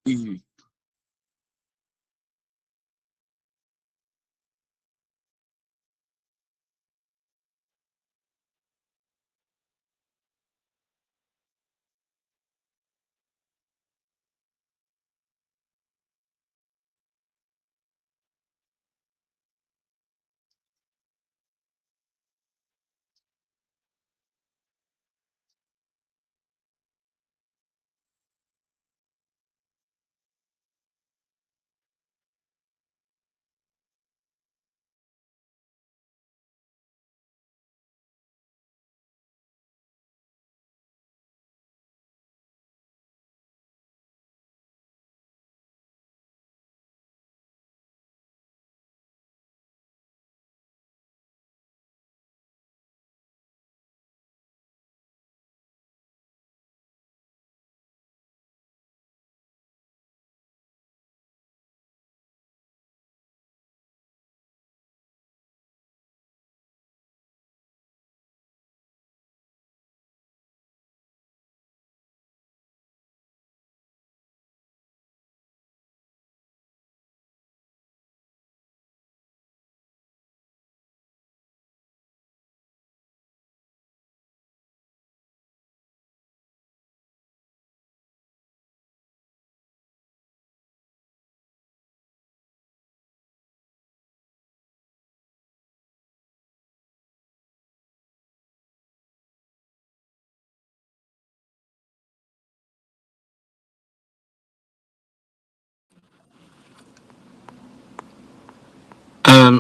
Mhm.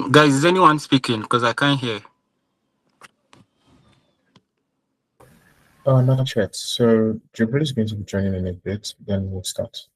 Guys, is anyone speaking? Because I can't hear. Not yet. So Jibreel is going to be joining in a bit, then we'll start.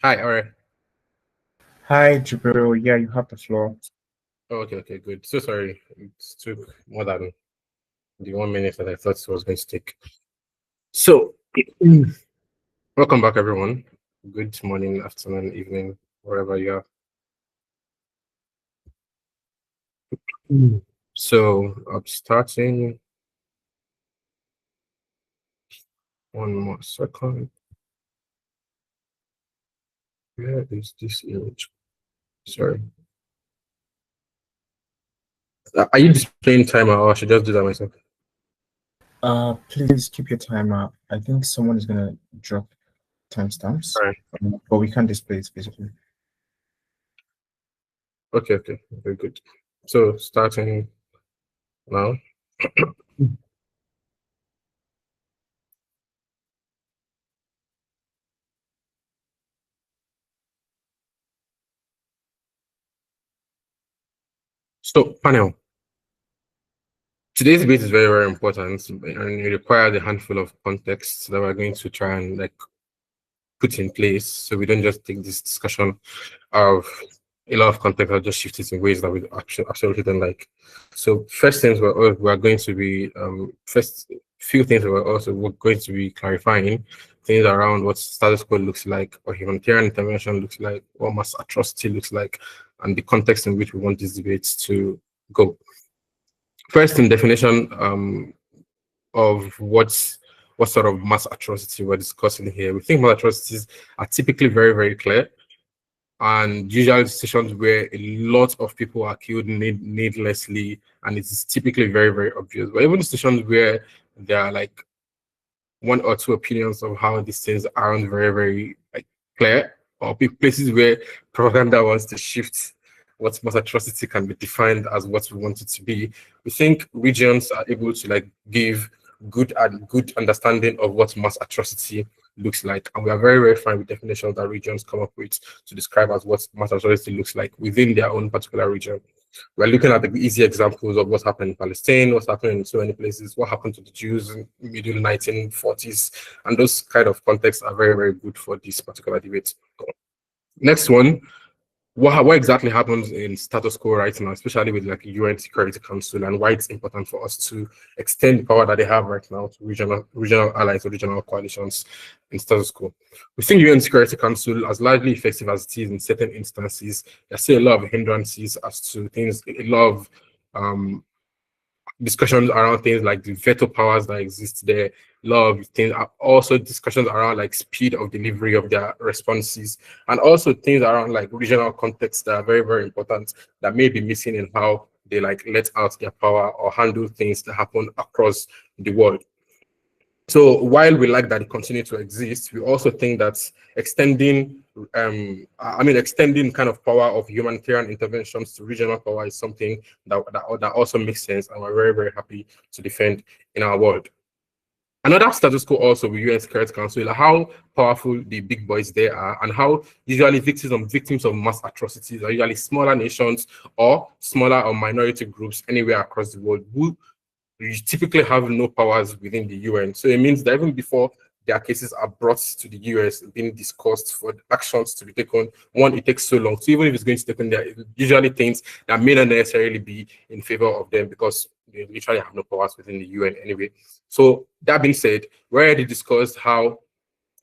Hi, all right. Hi, Jibreel. Yeah, you have the floor. Oh, okay, good. So sorry. It took more than the 1 minute that I thought it was going to take. So, welcome back, everyone. Good morning, afternoon, evening, wherever you are. So, I'm starting. 1 more second. Where is this image? Sorry. Are you displaying timer, or I should just do that myself? Please keep your timer. I think someone is gonna drop timestamps, All right. but we can't display it basically. Okay, very good. So, starting now. So, panel. Today's debate is very, very important, and it requires a handful of contexts that we're going to try and put in place, so we don't just take this discussion of a lot of context that just shifted in ways that we absolutely don't like. So first things we're going to be first few things we're going to be clarifying things around what status quo looks like, or humanitarian intervention looks like, what mass atrocity looks like, and the context in which we want these debates to go. First, in definition of what sort of mass atrocity we're discussing here. We think mass atrocities are typically very, very clear, and usually situations where a lot of people are killed needlessly, and it is typically very, very obvious. But even situations where there are like one or two opinions of how these things aren't very, very clear, or places where propaganda wants to shift what mass atrocity can be defined as what we want it to be. We think regions are able to like give good understanding of what mass atrocity looks like, and we are very fine with definitions that regions come up with to describe as what mass atrocity looks like within their own particular region. We're looking at the easy examples of what's happened in Palestine, what's happening in so many places, what happened to the Jews in the middle 1940s, and those kind of contexts are very good for this particular debate. Next one, what exactly happens in status quo right now, especially with like UN Security Council, and why it's important for us to extend the power that they have right now to regional allies or regional coalitions in status quo. We think UN Security Council, as largely effective as it is in certain instances, there's still a lot of hindrances as to things, a lot of discussions around things like the veto powers that exist there. A lot of things are also discussions around like speed of delivery of their responses, and also things around like regional contexts that are very important that may be missing in how they like let out their power or handle things that happen across the world. So while we like that it continue to exist, we also think that extending kind of power of humanitarian interventions to regional power is something that also makes sense, and we're very happy to defend in our world. Another status quo also with UN Security Council, how powerful the big boys there are, and how usually victims of mass atrocities are usually smaller nations or smaller or minority groups anywhere across the world who typically have no powers within the UN. So it means that even before their cases are brought to the US, being discussed for actions to be taken, one, it takes so long. So even if it's going to take there, usually things that may not necessarily be in favor of them because they literally have no powers within the UN anyway. So that being said, we already discussed how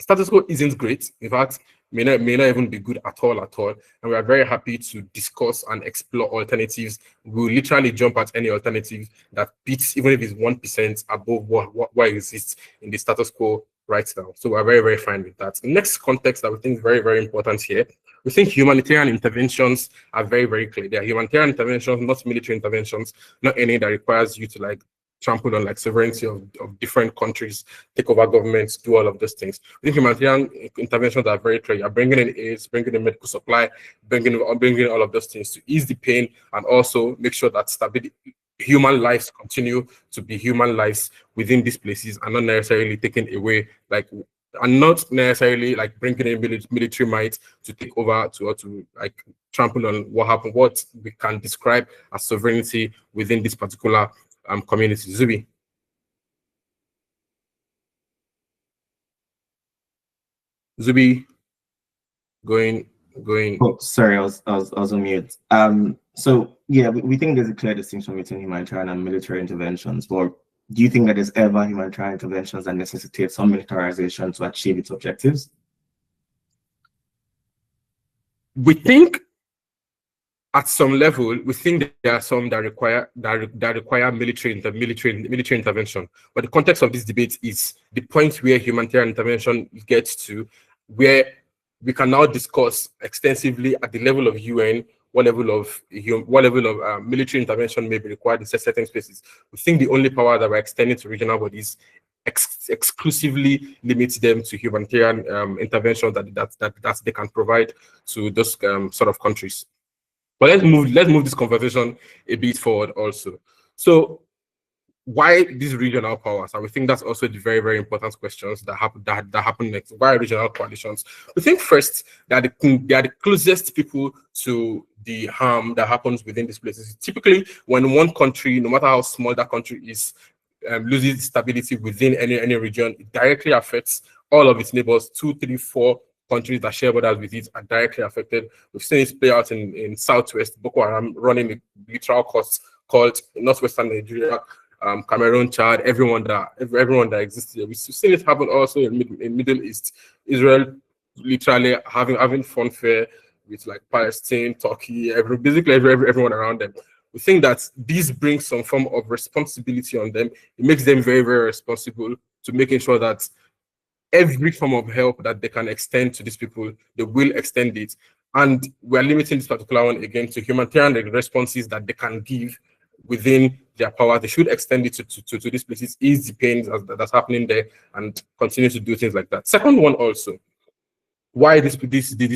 status quo isn't great. In fact, may not even be good at all. And we are very happy to discuss and explore alternatives. We'll literally jump at any alternative that beats, even if it's 1% above what exists in the status quo right now. So we're very fine with that. The next context that we think is very important here, we think humanitarian interventions are very clear. They are humanitarian interventions, not military interventions, not any that requires you to like trample on like sovereignty of different countries, take over governments, do all of those things. I think humanitarian interventions are very clear. You're bringing in aids, bringing in medical supply, bringing in all of those things to ease the pain and also make sure that stability, human lives continue to be human lives within these places and not necessarily taken away, like, and not necessarily like bringing in military might to take over to like trample on what we can describe as sovereignty within this particular community. Zubi, going. Oh, sorry, I was on mute. So yeah, we think there's a clear distinction between humanitarian and military interventions. But do you think that there's ever humanitarian interventions that necessitate some militarization to achieve its objectives? We think at some level, we think there are some that require military intervention. But the context of this debate is the point where humanitarian intervention gets to, where we can now discuss extensively at the level of UN what level of military intervention may be required in certain spaces. We think the only power that we're extending to regional bodies exclusively limits them to humanitarian intervention that they can provide to those sort of countries. But let's move this conversation a bit forward also. So why these regional powers? And we think that's also the very important questions that happen next. Why regional coalitions? We think first that they are the closest people to the harm that happens within these places. Typically, when one country, no matter how small that country is, loses stability within any region, it directly affects all of its neighbors. 2, 3, 4 countries that share borders with it are directly affected. We've seen this play out in Southwest, Boko Haram running a literal cult in northwestern Nigeria, Cameroon, Chad, everyone that exists here. We've seen it happen also in Middle East, Israel, literally having funfair with like Palestine, Turkey, basically everyone around them. We think that this brings some form of responsibility on them. It makes them very responsible to making sure that every form of help that they can extend to these people, they will extend it. And we're limiting this particular one again to humanitarian responses that they can give within their power. They should extend it to these places, ease the pain that's happening there, and continue to do things like that. Second one also, why these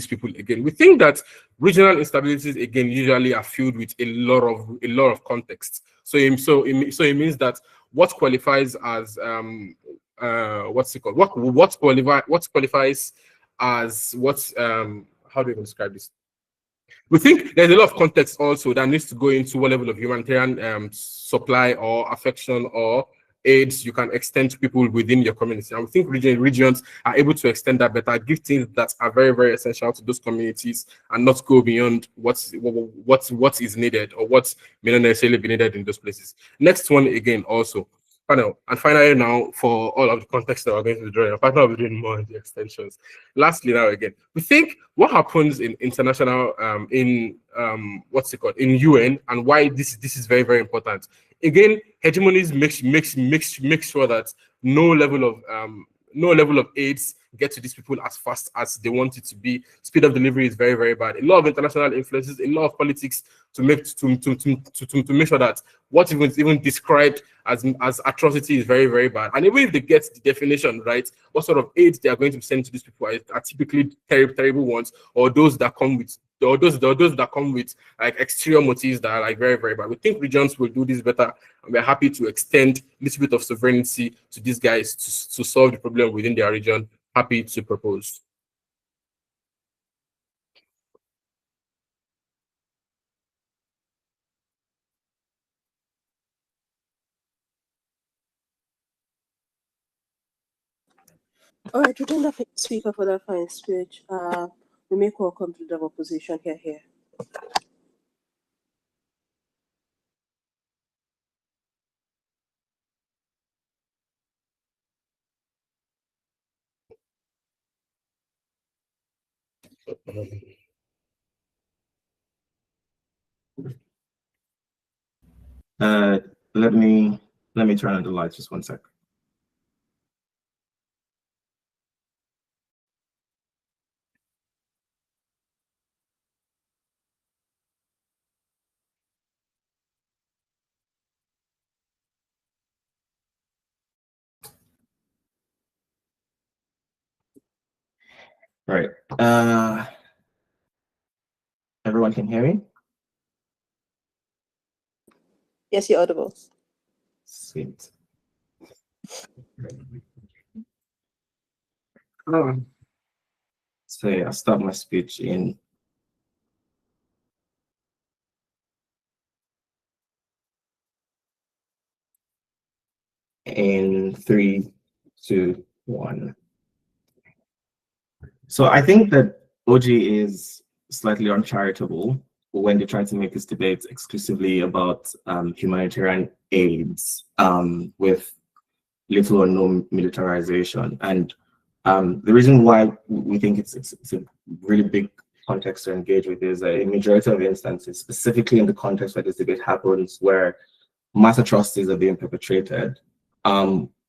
people again. We think that regional instabilities again usually are filled with a lot of context. So it means that what qualifies as what's it called? What qualifies as what how do you describe this? We think there's a lot of context also that needs to go into what level of humanitarian supply or affection or aids you can extend to people within your community. And we think regions are able to extend that better, give things that are very, very essential to those communities and not go beyond what is needed or what may not necessarily be needed in those places. Next one again also. And finally now, for all of the context that we're going to be drawing, I'm will be doing more in the extensions. Lastly now again, we think what happens in international, what's it called, in UN, and why this is very, very important. Again, hegemonies make sure that no level of aids get to these people as fast as they want it to be. Speed of delivery is very, very bad. A lot of international influences, a lot of politics to make sure that what even described as atrocity is very, very bad. And even if they get the definition right, what sort of aids they are going to send to these people are typically terrible ones, or those that come with like exterior motives that are like very, very bad. We think regions will do this better, and we're happy to extend a little bit of sovereignty to these guys to solve the problem within their region. Happy to propose. All right, we thank the speaker for that fine speech. We make welcome to the opposition here. Let me turn on the lights just 1 sec. Right. Everyone can hear me? Yes, you're audible. Sweet. So yeah, I'll start my speech in in 3, 2, 1. So I think that OG is slightly uncharitable when they try to make this debate exclusively about humanitarian aids with little or no militarization. And the reason why we think it's a really big context to engage with is that in majority of instances, specifically in the context where this debate happens, where mass atrocities are being perpetrated,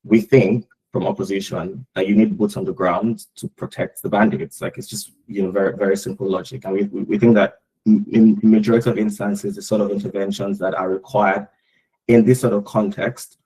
we think from opposition that you need boots on the ground to protect the bandits. Like, it's just, very, very simple logic. And we think that in majority of instances, the sort of interventions that are required in this sort of context,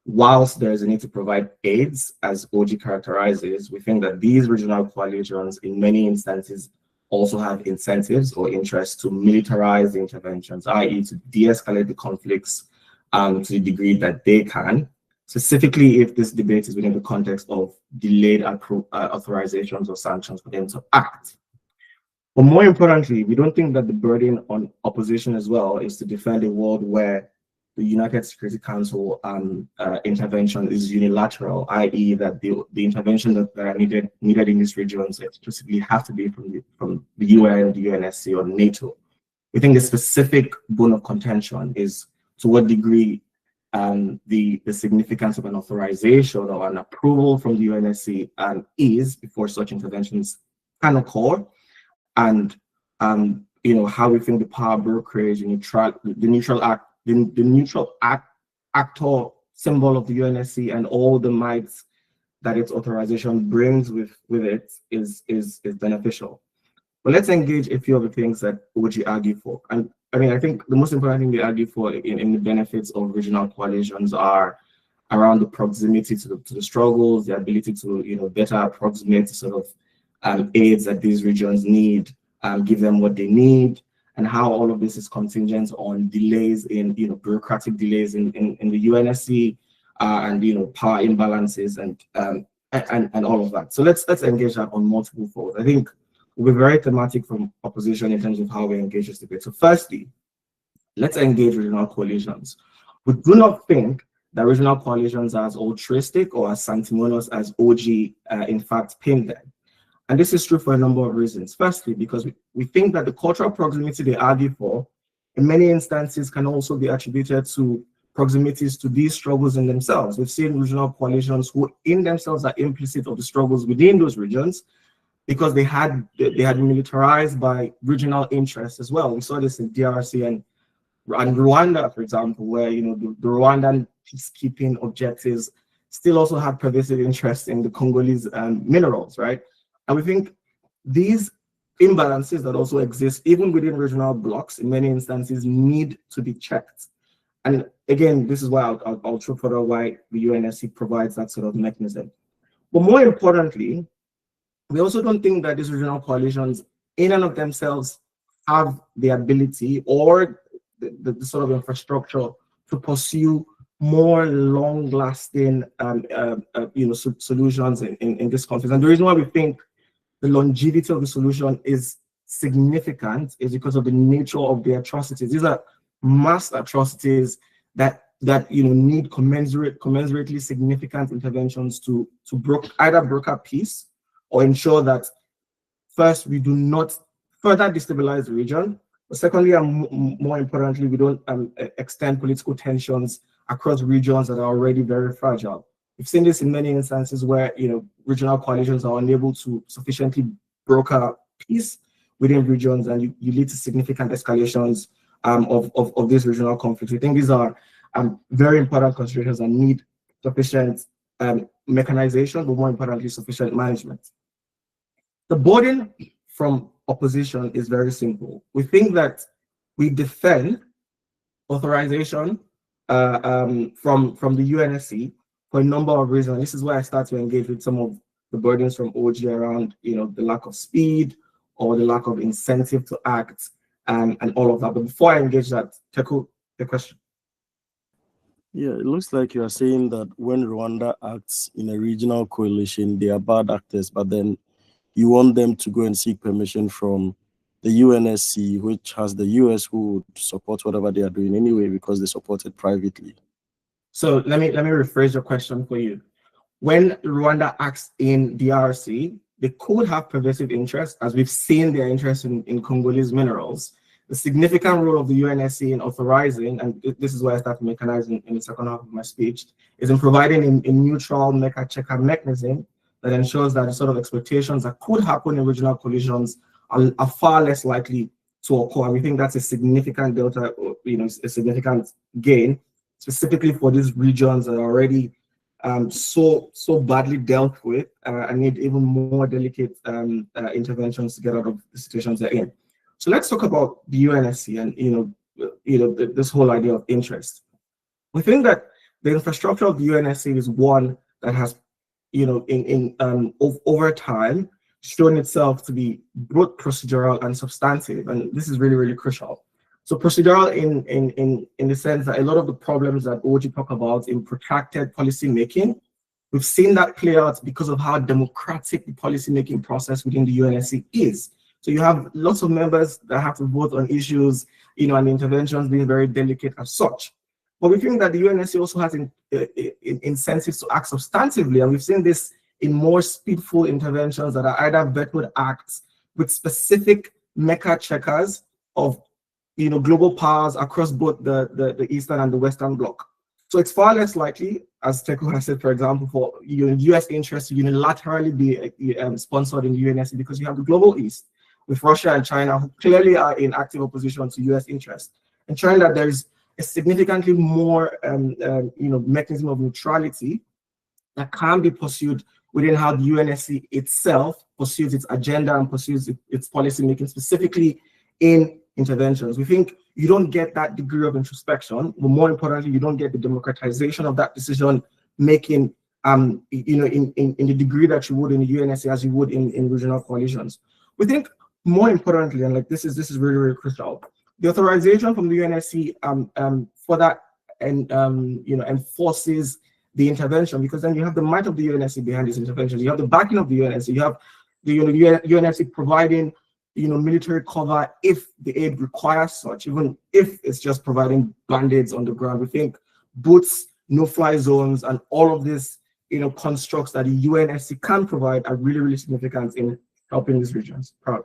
whilst there is a need to provide aids, as OG characterizes, we think that these regional coalitions in many instances also have incentives or interests to militarize the interventions, i.e. to de-escalate the conflicts to the degree that they can, specifically if this debate is within the context of delayed authorizations or sanctions for them to act. But more importantly, we don't think that the burden on opposition as well is to defend a world where the United Security Council intervention is unilateral, i.e. that the interventions that are needed in these regions exclusively have to be from the UN, the UNSC, or NATO. We think the specific bone of contention is to what degree the significance of an authorization or an approval from the UNSC is before such interventions can occur, and how we think the power brokerage, the neutral actor symbol of the UNSC and all the mights that its authorization brings with it is beneficial. But let's engage a few of the things that OG argue for. And I think the most important thing they argue for in the benefits of regional coalitions are around the proximity to the struggles, the ability to better approximate sort of aids that these regions need, give them what they need, and how all of this is contingent on delays in, bureaucratic delays in the UNSC, and power imbalances and all of that. So let's engage that on multiple folds. I think we're very thematic from opposition in terms of how we engage this debate. So firstly, let's engage regional coalitions. We do not think that regional coalitions are as altruistic or as sanctimonious as OG in fact paint them. And this is true for a number of reasons. Firstly, because we think that the cultural proximity they argue for, in many instances, can also be attributed to proximities to these struggles in themselves. We've seen regional coalitions who in themselves are implicit of the struggles within those regions because they had been militarized by regional interests as well. We saw this in DRC and Rwanda, for example, where the Rwandan peacekeeping objectives still also had pervasive interest in the Congolese minerals, right? And we think these imbalances that also exist even within regional blocks in many instances need to be checked. And again, this is why I'll show further why the UNSC provides that sort of mechanism. But more importantly, we also don't think that these regional coalitions in and of themselves have the ability or the sort of infrastructure to pursue more long-lasting solutions in this conflict. And the reason why we think the longevity of the solution is significant is because of the nature of the atrocities. These are mass atrocities that need commensurately significant interventions to either broker peace or ensure that first we do not further destabilize the region, but secondly and more importantly, we don't extend political tensions across regions that are already very fragile. We've seen this in many instances where regional coalitions are unable to sufficiently broker peace within regions, and you lead to significant escalations of these regional conflicts. We think these are very important considerations and need sufficient mechanization, but more importantly, sufficient management. The burden from opposition is very simple. We think that we defend authorization from the UNSC for a number of reasons. This is where I start to engage with some of the burdens from OG around the lack of speed or the lack of incentive to act and all of that. But before I engage that, Teku, the question. Yeah, it looks like you are saying that when Rwanda acts in a regional coalition, they are bad actors, but then you want them to go and seek permission from the UNSC, which has the US who would support whatever they are doing anyway because they support it privately. So let me rephrase your question for you. When Rwanda acts in DRC, they could have pervasive interest, as we've seen their interest in Congolese minerals. The significant role of the UNSC in authorizing, and this is where I start to mechanize in the second half of my speech, is in providing a neutral checker mechanism that ensures that the sort of expectations that could happen in regional coalitions are far less likely to occur. And we think that's a significant delta, a significant gain, specifically for these regions that are already so badly dealt with and need even more delicate interventions to get out of the situations they're in. So let's talk about the UNSC and this whole idea of interest. We think that the infrastructure of the UNSC is one that has over time shown itself to be both procedural and substantive, and this is really, really crucial. So procedural in the sense that a lot of the problems that OG talk about in protracted policy making, we've seen that play out because of how democratic the policy making process within the UNSC is. So you have lots of members that have to vote on issues, and interventions being very delicate as such. But we think that the UNSC also has incentives to act substantively, and we've seen this in more speedful interventions that are either vetoed acts with specific mecha checkers of global powers across both the Eastern and the Western Bloc. So it's far less likely, as Teku has said, for example, for US interests to unilaterally be sponsored in the UNSC because you have the global East with Russia and China who clearly are in active opposition to US interests. And showing that there is a significantly more mechanism of neutrality that can be pursued within how the UNSC itself pursues its agenda and pursues its policy making, specifically in interventions. We think you don't get that degree of introspection, but more importantly, you don't get the democratization of that decision making you know, in the degree that you would in the UNSC as you would in regional coalitions. We think more importantly, and like this is really, really crucial, the authorization from the UNSC for that and you know, enforces the intervention, because then you have the might of the UNSC behind this intervention. You have the backing of the UNSC. You have the UNSC providing, you know, military cover if the aid requires such, even if it's just providing band-aids on the ground. We think boots, no-fly zones, and all of this, you know, constructs that the UNSC can provide are really, really significant in helping these regions. Proud.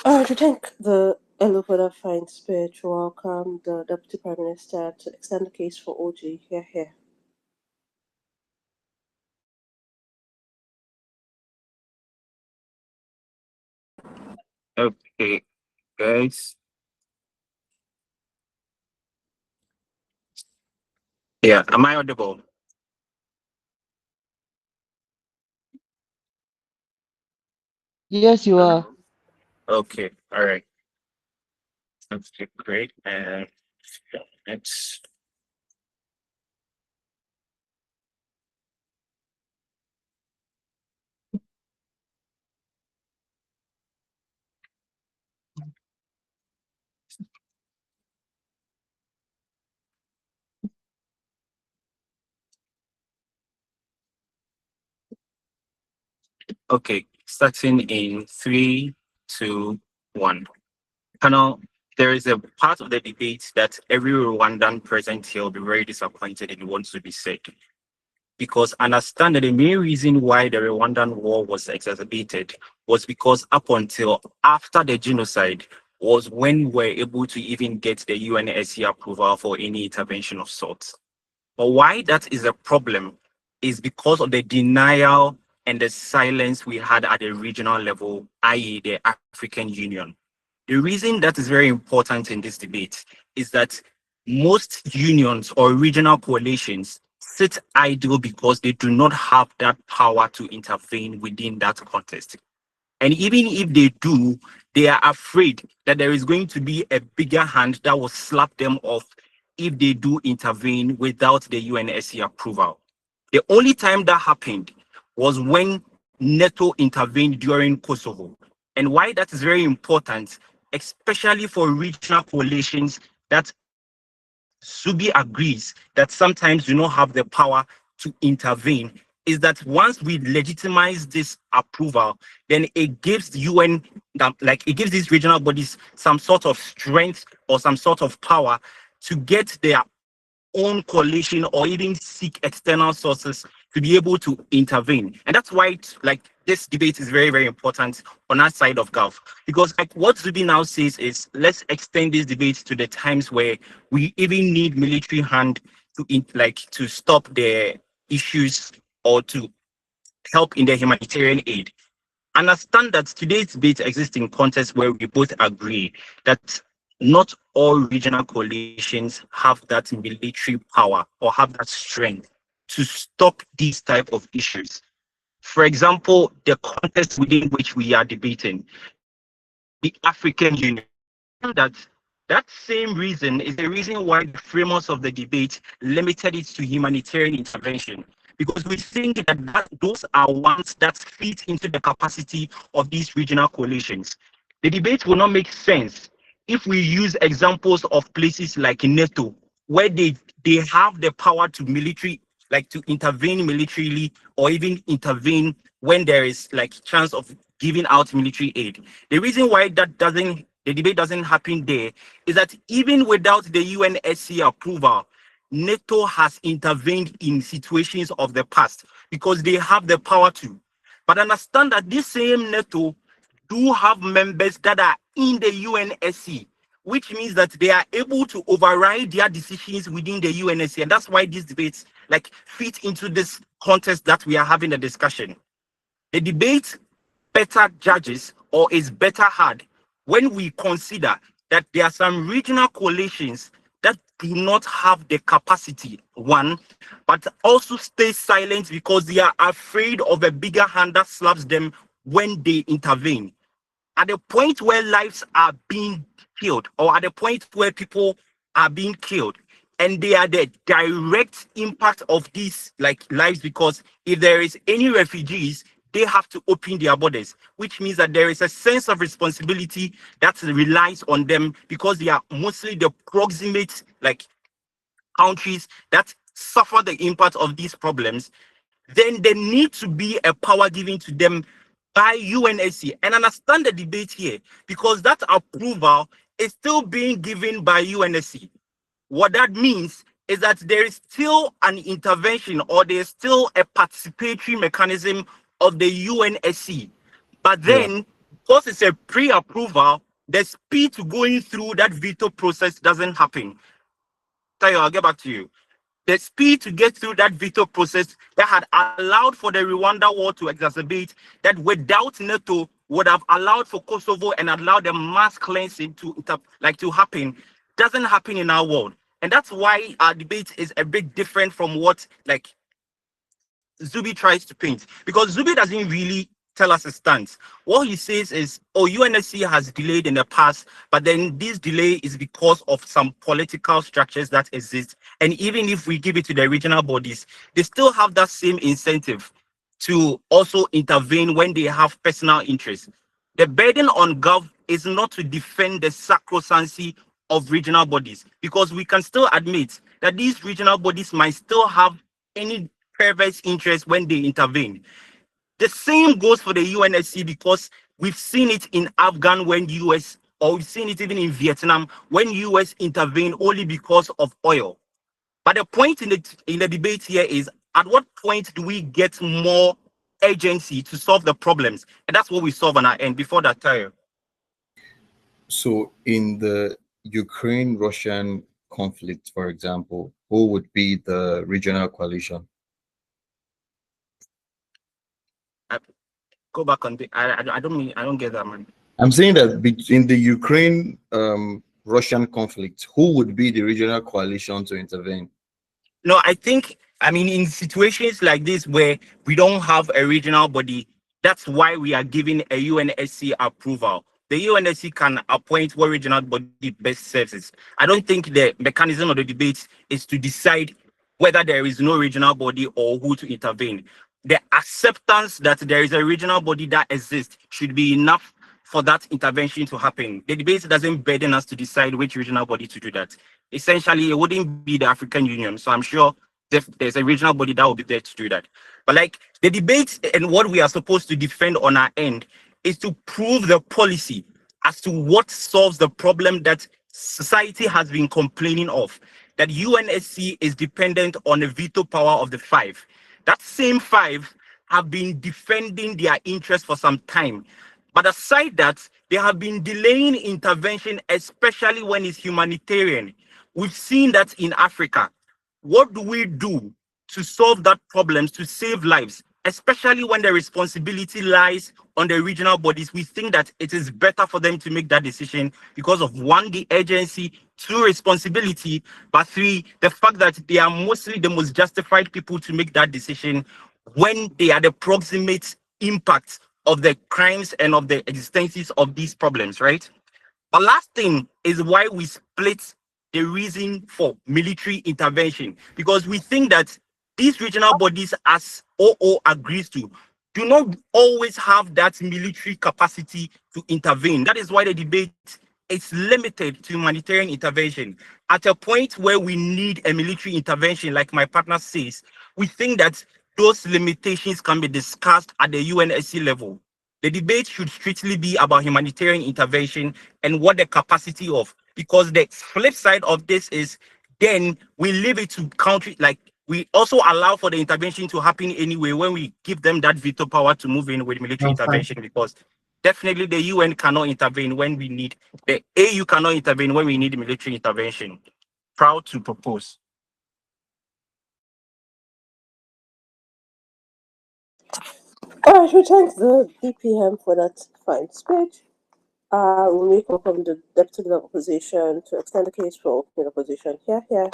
To thank the LO for that fine speech, welcome the Deputy Prime Minister to extend the case for OG. Here. Okay, guys. Yeah, am I audible? Yes, you are. Okay, all right. That's great. And next. Okay, starting in 3, 2, 1. Panel, there is a part of the debate that every Rwandan present here will be very disappointed and wants to be said. Because understand that the main reason why the Rwandan war was exacerbated was because up until after the genocide was when we were able to even get the UNSC approval for any intervention of sorts. But why that is a problem is because of the denial and the silence we had at the regional level, i.e. the African Union. The reason that is very important in this debate is that most unions or regional coalitions sit idle because they do not have that power to intervene within that context. And even if they do, they are afraid that there is going to be a bigger hand that will slap them off if they do intervene without the UNSC approval. The only time that happened was when NATO intervened during Kosovo. And why that is very important, especially for regional coalitions that Subi agrees that sometimes do not have the power to intervene, is that once we legitimize this approval, then it gives the UN, like it gives these regional bodies some sort of strength or some sort of power to get their own coalition or even seek external sources to be able to intervene. And that's why this debate is very, very important on our side of Gulf. Because like what Zubi now says is, let's extend this debate to the times where we even need military hand to stop the issues or to help in the humanitarian aid. Understand that today's debate exists in context where we both agree that not all regional coalitions have that military power or have that strength to stop these type of issues. For example, the context within which we are debating, the African Union, that same reason is the reason why the framers of the debate limited it to humanitarian intervention, because we think that those are ones that fit into the capacity of these regional coalitions. The debate will not make sense if we use examples of places like NATO, where they have the power to to intervene militarily or even intervene when there is chance of giving out military aid. The reason why the debate doesn't happen there is that even without the UNSC approval, NATO has intervened in situations of the past because they have the power to. But understand that this same NATO do have members that are in the UNSC, which means that they are able to override their decisions within the UNSC. And that's why these debates fit into this context that we are having a discussion. The debate better judges or is better had when we consider that there are some regional coalitions that do not have the capacity, one, but also stay silent because they are afraid of a bigger hand that slaps them when they intervene. At the point where lives are being killed, or at the point where people are being killed, and they are the direct impact of these like lives, because if there is any refugees, they have to open their borders, which means that there is a sense of responsibility that relies on them, because they are mostly the proximate like countries that suffer the impact of these problems. Then there needs to be a power given to them by UNSC. And understand the debate here, because that approval is still being given by UNSC. What that means is that there is still an intervention, or there's still a participatory mechanism of the UNSC. But then, because it's a pre-approval, the speed to going through that veto process doesn't happen. Tayo, I'll get back to you. The speed to get through that veto process that had allowed for the Rwanda war to exacerbate, that without NATO would have allowed for Kosovo and allowed the mass cleansing to happen, doesn't happen in our world. And that's why our debate is a bit different from what like Nzube tries to paint, because Nzube doesn't really tell us a stance. What he says is, oh, UNSC has delayed in the past, but then this delay is because of some political structures that exist. And even if we give it to the regional bodies, they still have that same incentive to also intervene when they have personal interests. The burden on Gov is not to defend the sacrosanctity of regional bodies, because we can still admit that these regional bodies might still have any perverse interest when they intervene. The same goes for the UNSC, because we've seen it in Afghan when US, or we've seen it even in Vietnam when US intervene only because of oil. But the point in the debate here is, at what point do we get more agency to solve the problems? And that's what we solve on our end. Before that, Tayo. So in the Ukraine-Russian conflict, for example, who would be the regional coalition? Go back on the. I don't get that, man. I'm saying that in the Ukraine Russian conflict, who would be the regional coalition to intervene? No, I mean, in situations like this where we don't have a regional body, that's why we are giving a UNSC approval. The UNSC can appoint what regional body best serves it. I don't think the mechanism of the debate is to decide whether there is no regional body or who to intervene. The acceptance that there is a regional body that exists should be enough for that intervention to happen. The debate doesn't burden us to decide which regional body to do that. Essentially, it wouldn't be the African Union. So I'm sure there's a regional body that will be there to do that. But like the debate and what we are supposed to defend on our end is to prove the policy as to what solves the problem that society has been complaining of, that UNSC is dependent on the veto power of the five. That same five have been defending their interests for some time. But aside that, they have been delaying intervention, especially when it's humanitarian. We've seen that in Africa. What do we do to solve that problem, to save lives, especially when the responsibility lies on the regional bodies? We think that it is better for them to make that decision because of, one, the urgency, two, responsibility, but three, the fact that they are mostly the most justified people to make that decision when they are the proximate impact of the crimes and of the existences of these problems, right? But last thing is why we split the reason for military intervention, because we think that these regional bodies, as OO agrees to, do not always have that military capacity to intervene. That is why the debate is limited to humanitarian intervention. At a point where we need a military intervention, like my partner says, we think that those limitations can be discussed at the UNSC level. The debate should strictly be about humanitarian intervention and what the capacity of, because the flip side of this is then we leave it to countries, like we also allow for the intervention to happen anyway when we give them that veto power to move in with military intervention, because definitely the UN cannot intervene when we need, the AU cannot intervene when we need military intervention. Proud to propose. All right, we thank the DPM for that fine speech. We make welcome the Deputy Leader of Opposition to extend the case for opening opposition. Here.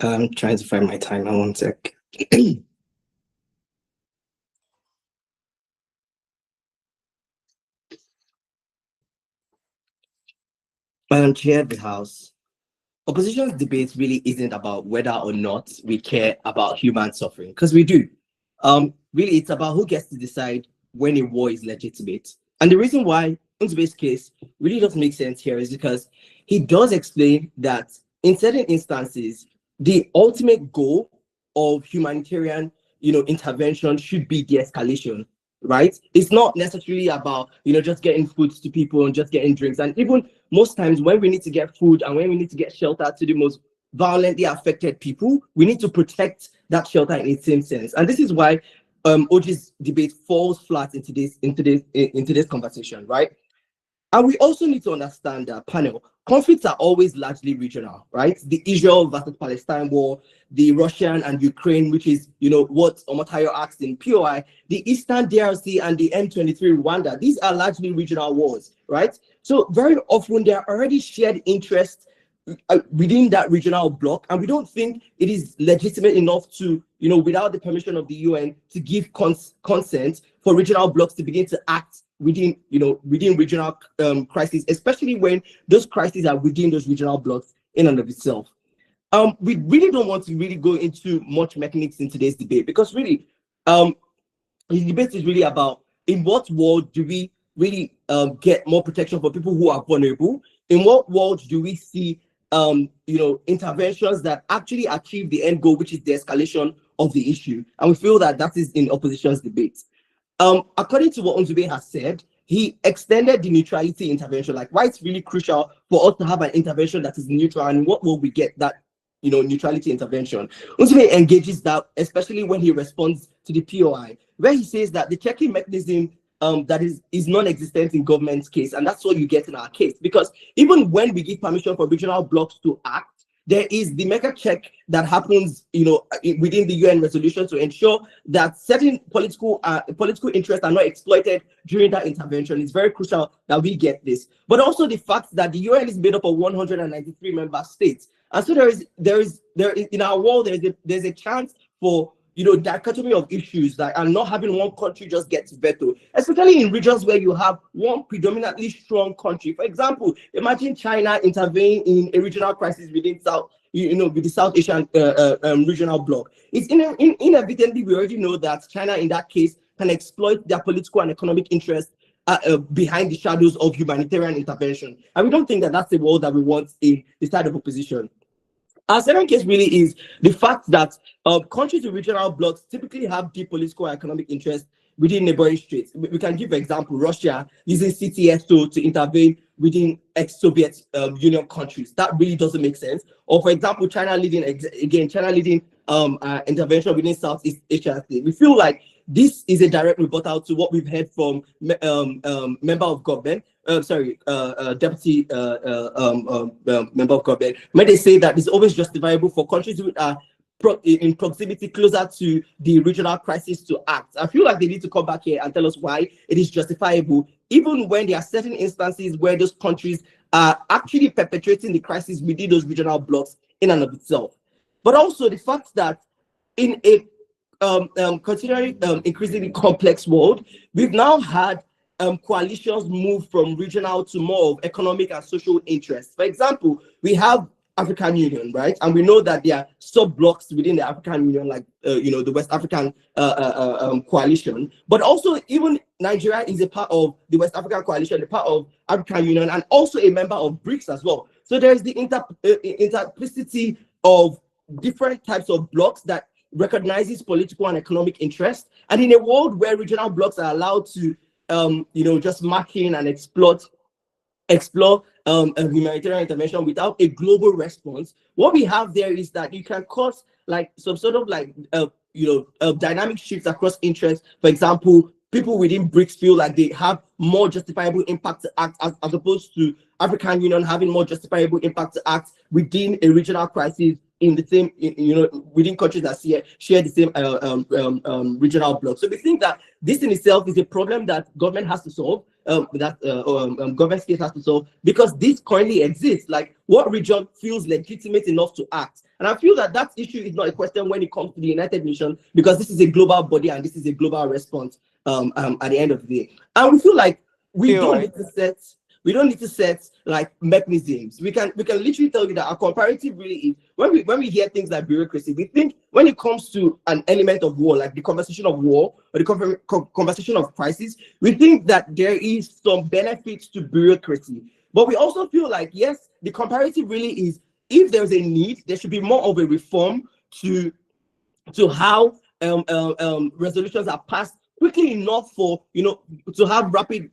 I'm trying to find my timer, one sec. Chair of the House, opposition's debate really isn't about whether or not we care about human suffering, because we do. Really, it's about who gets to decide when a war is legitimate. And the reason why Nzube's case really doesn't make sense here is because he does explain that in certain instances, the ultimate goal of humanitarian, intervention should be de-escalation, right? It's not necessarily about, just getting food to people and just getting drinks. And even most times when we need to get food and when we need to get shelter to the most violently affected people, we need to protect that shelter in its same sense. And this is why OG's debate falls flat into this conversation, right? And we also need to understand that, panel, conflicts are always largely regional, right? The Israel versus Palestine war, the Russian and Ukraine, which is, what Omotayo asked in POI, the Eastern DRC and the M23 Rwanda, these are largely regional wars, right? So very often there are already shared interests within that regional bloc, and we don't think it is legitimate enough to, without the permission of the UN, to give consent for regional blocs to begin to act within regional crises, especially when those crises are within those regional blocs in and of itself. We really don't want to really go into much mechanics in today's debate, because really, the debate is really about in what world do we really get more protection for people who are vulnerable? In what world do we see interventions that actually achieve the end goal, which is the escalation of the issue? And we feel that that is in opposition's debate. According to what Nzube has said, he extended the neutrality intervention, like why it's really crucial for us to have an intervention that is neutral, and what will we get that neutrality intervention. Nzube engages that, especially when he responds to the POI, where he says that the checking mechanism that is non-existent in government's case, and that's what you get in our case, because even when we give permission for regional blocs to act, there is the mega check that happens, within the UN resolution to ensure that certain political interests are not exploited during that intervention. It's very crucial that we get this. But also the fact that the UN is made up of 193 member states, and so there is in our world there's a chance for dichotomy of issues that are not having one country just gets veto, especially in regions where you have one predominantly strong country. For example, imagine China intervening in a regional crisis within with the South Asian regional bloc. It's inevitably, we already know that China in that case can exploit their political and economic interests behind the shadows of humanitarian intervention. And we don't think that that's the world that we want in the side of opposition. Our second case really is the fact that countries with regional blocs typically have deep political and economic interests within neighboring states. We can give an example: Russia using CTSO to intervene within ex-Soviet Union countries. That really doesn't make sense. Or for example, China leading intervention within Southeast Asia. We feel like this is a direct rebuttal to what we've heard from member of government, deputy member of government, when they say that it's always justifiable for countries who are in proximity closer to the regional crisis to act. I feel like they need to come back here and tell us why it is justifiable, even when there are certain instances where those countries are actually perpetrating the crisis within those regional blocs in and of itself. But also the fact that in a considering increasingly complex world, we've now had coalitions move from regional to more of economic and social interests. For example, we have African Union, right? And we know that there are sub-blocks within the African Union, like the West African coalition. But also, even Nigeria is a part of the West African coalition, a part of African Union, and also a member of BRICS as well. So there is the interplicity of different types of blocks that recognizes political and economic interest. And in a world where regional blocks are allowed to just mark in and explore a humanitarian intervention without a global response, what we have there is that you can cause like some sort of like dynamic shifts across interests. For example, people within BRICS feel like they have more justifiable impact to act as opposed to African Union having more justifiable impact to act within a regional crisis in the same, within countries that share the same regional bloc. So we think that this in itself is a problem that government has to solve, government state has to solve, because this currently exists. Like, what region feels legitimate enough to act? And I feel that issue is not a question when it comes to the United Nations, because this is a global body and this is a global response at the end of the day. And we feel like we don't need to set We don't need to set like mechanisms. We can literally tell you that our comparative really is when we hear things like bureaucracy, we think when it comes to an element of war, like the conversation of war or the conversation of crisis, we think that there is some benefits to bureaucracy. But we also feel like, yes, the comparative really is, if there's a need, there should be more of a reform to how resolutions are passed quickly enough for, to have rapid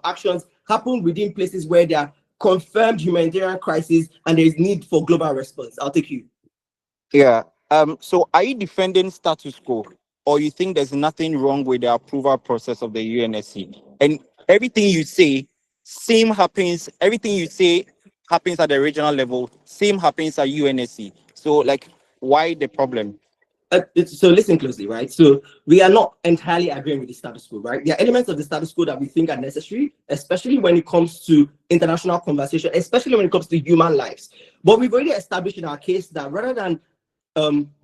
actions happen within places where there are confirmed humanitarian crises and there is need for global response. I'll take you. Yeah. So are you defending status quo, or you think there's nothing wrong with the approval process of the UNSC? And everything you say, everything you say happens at the regional level, same happens at UNSC. So like, why the problem? So listen closely, right? So we are not entirely agreeing with the status quo, right? There are elements of the status quo that we think are necessary, especially when it comes to international conversation, especially when it comes to human lives. But we've already established in our case that rather than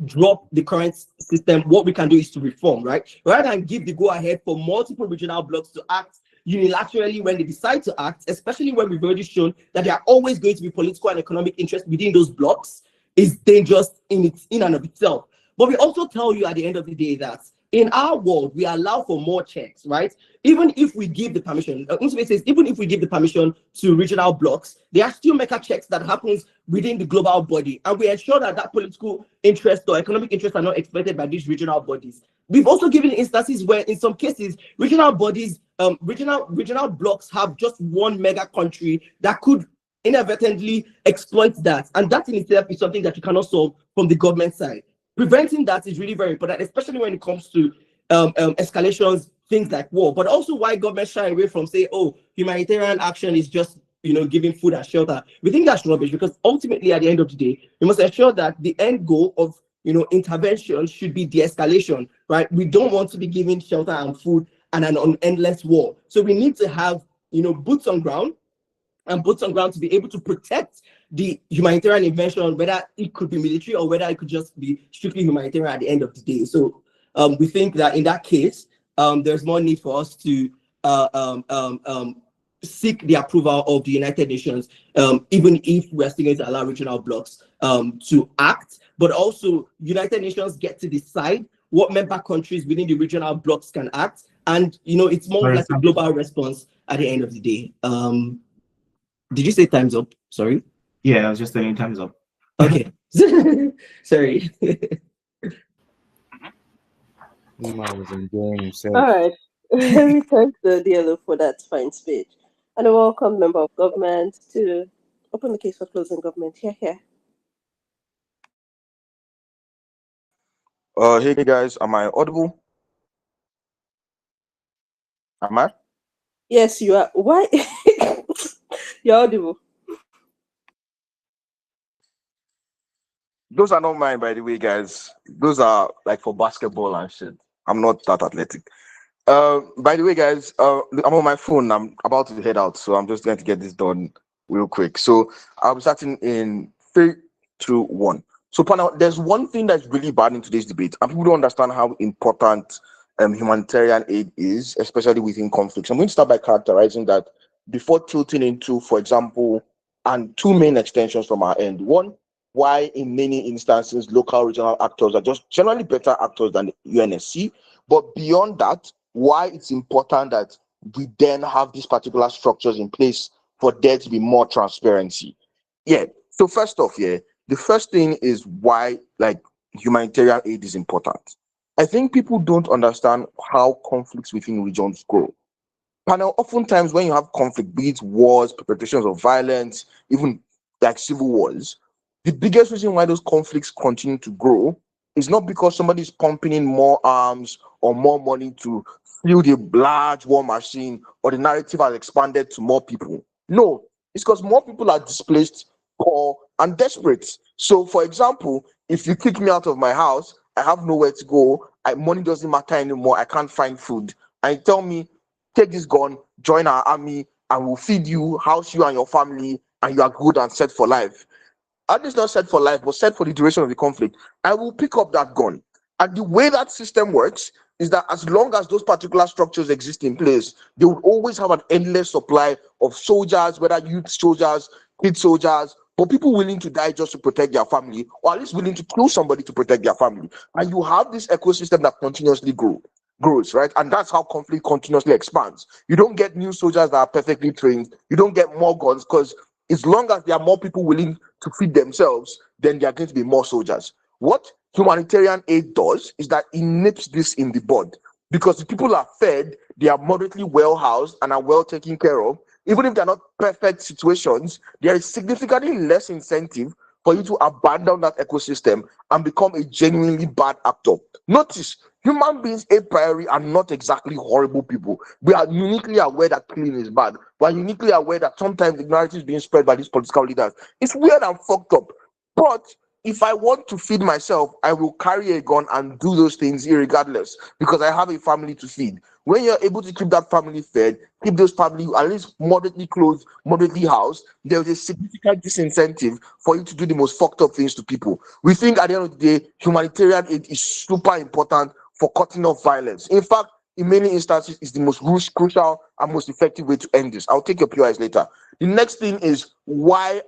drop the current system, what we can do is to reform, right? Rather than give the go-ahead for multiple regional blocks to act unilaterally when they decide to act, especially when we've already shown that there are always going to be political and economic interests within those blocks, is dangerous in and of itself. But we also tell you at the end of the day that in our world, we allow for more checks, right? Even if we give the permission, Nzube says, even if we give the permission to regional blocks, there are still mega checks that happens within the global body. And we ensure that that political interest or economic interest are not exploited by these regional bodies. We've also given instances where in some cases, regional bodies, regional blocks have just one mega country that could inadvertently exploit that. And that in itself is something that you cannot solve from the government side. Preventing that is really very important, especially when it comes to escalations, things like war, but also why governments shy away from say, oh, humanitarian action is just, giving food and shelter. We think that's rubbish, because ultimately at the end of the day, we must ensure that the end goal of, intervention should be de-escalation, right? We don't want to be giving shelter and food and an endless war. So we need to have, boots on ground, and boots on ground to be able to protect the humanitarian intervention, whether it could be military or whether it could just be strictly humanitarian at the end of the day. So we think that in that case, there's more need for us to seek the approval of the United Nations, even if we're still going to allow regional blocks to act, but also United Nations get to decide what member countries within the regional blocks can act. And, it's more like a global response at the end of the day. Did you say time's up? Sorry. Yeah, I was just saying time's up. Okay. Sorry. Was enjoying himself. All right. We thank the DLO for that fine speech. And a welcome member of government to open the case for closing government. Here. Hey guys, am I audible? Am I? Yes, you are. Why? You're audible. Those are not mine, by the way, guys. Those are like for basketball and shit. I'm not that athletic. By the way, guys, I'm on my phone. I'm about to head out, so I'm just going to get this done real quick. So I'll be starting in 3, 2, 1. So, panel, there's one thing that's really bad in today's debate, and people don't understand how important humanitarian aid is, especially within conflicts. I'm going to start by characterizing that before tilting into, for example, and 2 main extensions from our end. One, why in many instances local regional actors are just generally better actors than the UNSC. But beyond that, why it's important that we then have these particular structures in place for there to be more transparency. Yeah. So first off, the first thing is why like humanitarian aid is important. I think people don't understand how conflicts within regions grow. Panel, oftentimes when you have conflict, be it wars, perpetrations of violence, even like civil wars, the biggest reason why those conflicts continue to grow is not because somebody is pumping in more arms or more money to fuel the large war machine, or the narrative has expanded to more people. No, it's because more people are displaced, poor, and desperate. So, for example, if you kick me out of my house, I have nowhere to go, money doesn't matter anymore, I can't find food, and you tell me, take this gun, join our army, and we'll feed you, house you and your family, and you are good and set for life. At least not set for life, but set for the duration of the conflict. I will pick up that gun. And the way that system works is that as long as those particular structures exist in place, they will always have an endless supply of soldiers, whether youth soldiers, kid soldiers, but people willing to die just to protect their family, or at least willing to kill somebody to protect their family. And you have this ecosystem that continuously grows, right? And that's how conflict continuously expands. You don't get new soldiers that are perfectly trained. You don't get more guns, because as long as there are more people willing to feed themselves, then there are going to be more soldiers. What humanitarian aid does is that it nips this in the bud, because the people are fed, they are moderately well housed and are well taken care of. Even if they're not perfect situations, there is significantly less incentive for you to abandon that ecosystem and become a genuinely bad actor. Notice, human beings a priori are not exactly horrible people. We are uniquely aware that killing is bad. We are uniquely aware that sometimes ignorance is being spread by these political leaders. It's weird and fucked up. But if I want to feed myself, I will carry a gun and do those things irregardless, because I have a family to feed. When you're able to keep that family fed, keep those family at least moderately clothed, moderately housed, there is a significant disincentive for you to do the most fucked up things to people. We think at the end of the day, humanitarian aid is super important for cutting off violence. In fact, in many instances, it's the most crucial and most effective way to end this. I'll take your POIs later. The next thing is why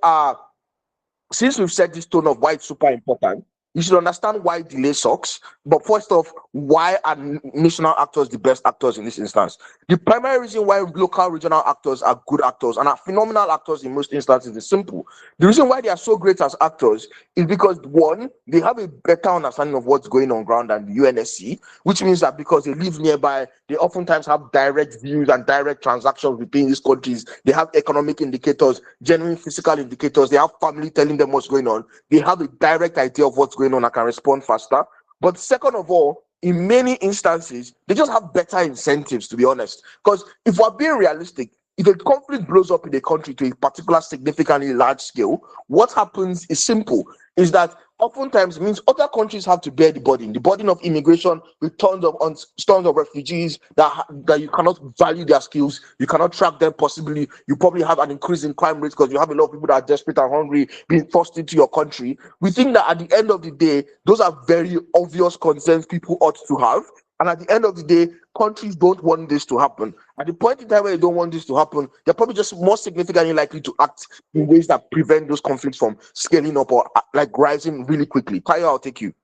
since we've set this tone of why it's super important, you should understand why delay sucks. But first off, why are national actors the best actors in this instance? The primary reason why local regional actors are good actors and are phenomenal actors in most instances is simple. The reason why they are so great as actors is because, one, they have a better understanding of what's going on ground than the UNSC, which means that because they live nearby, they oftentimes have direct views and direct transactions between these countries. They have economic indicators, genuine physical indicators. They have family telling them what's going on. They have a direct idea of what's going on and can respond faster. But second of all, in many instances, they just have better incentives, to be honest. Because if we're being realistic, if a conflict blows up in a country to a particular significantly large scale, what happens is simple, is that oftentimes means other countries have to bear the burden of immigration with tons of refugees that you cannot value their skills, you cannot track them possibly. You probably have an increase in crime rates because you have a lot of people that are desperate and hungry being forced into your country. We think that at the end of the day, those are very obvious concerns people ought to have. And at the end of the day, countries don't want this to happen. At the point in time where they don't want this to happen, they're probably just more significantly likely to act in ways that prevent those conflicts from scaling up or like rising really quickly. Tayo, I'll take you.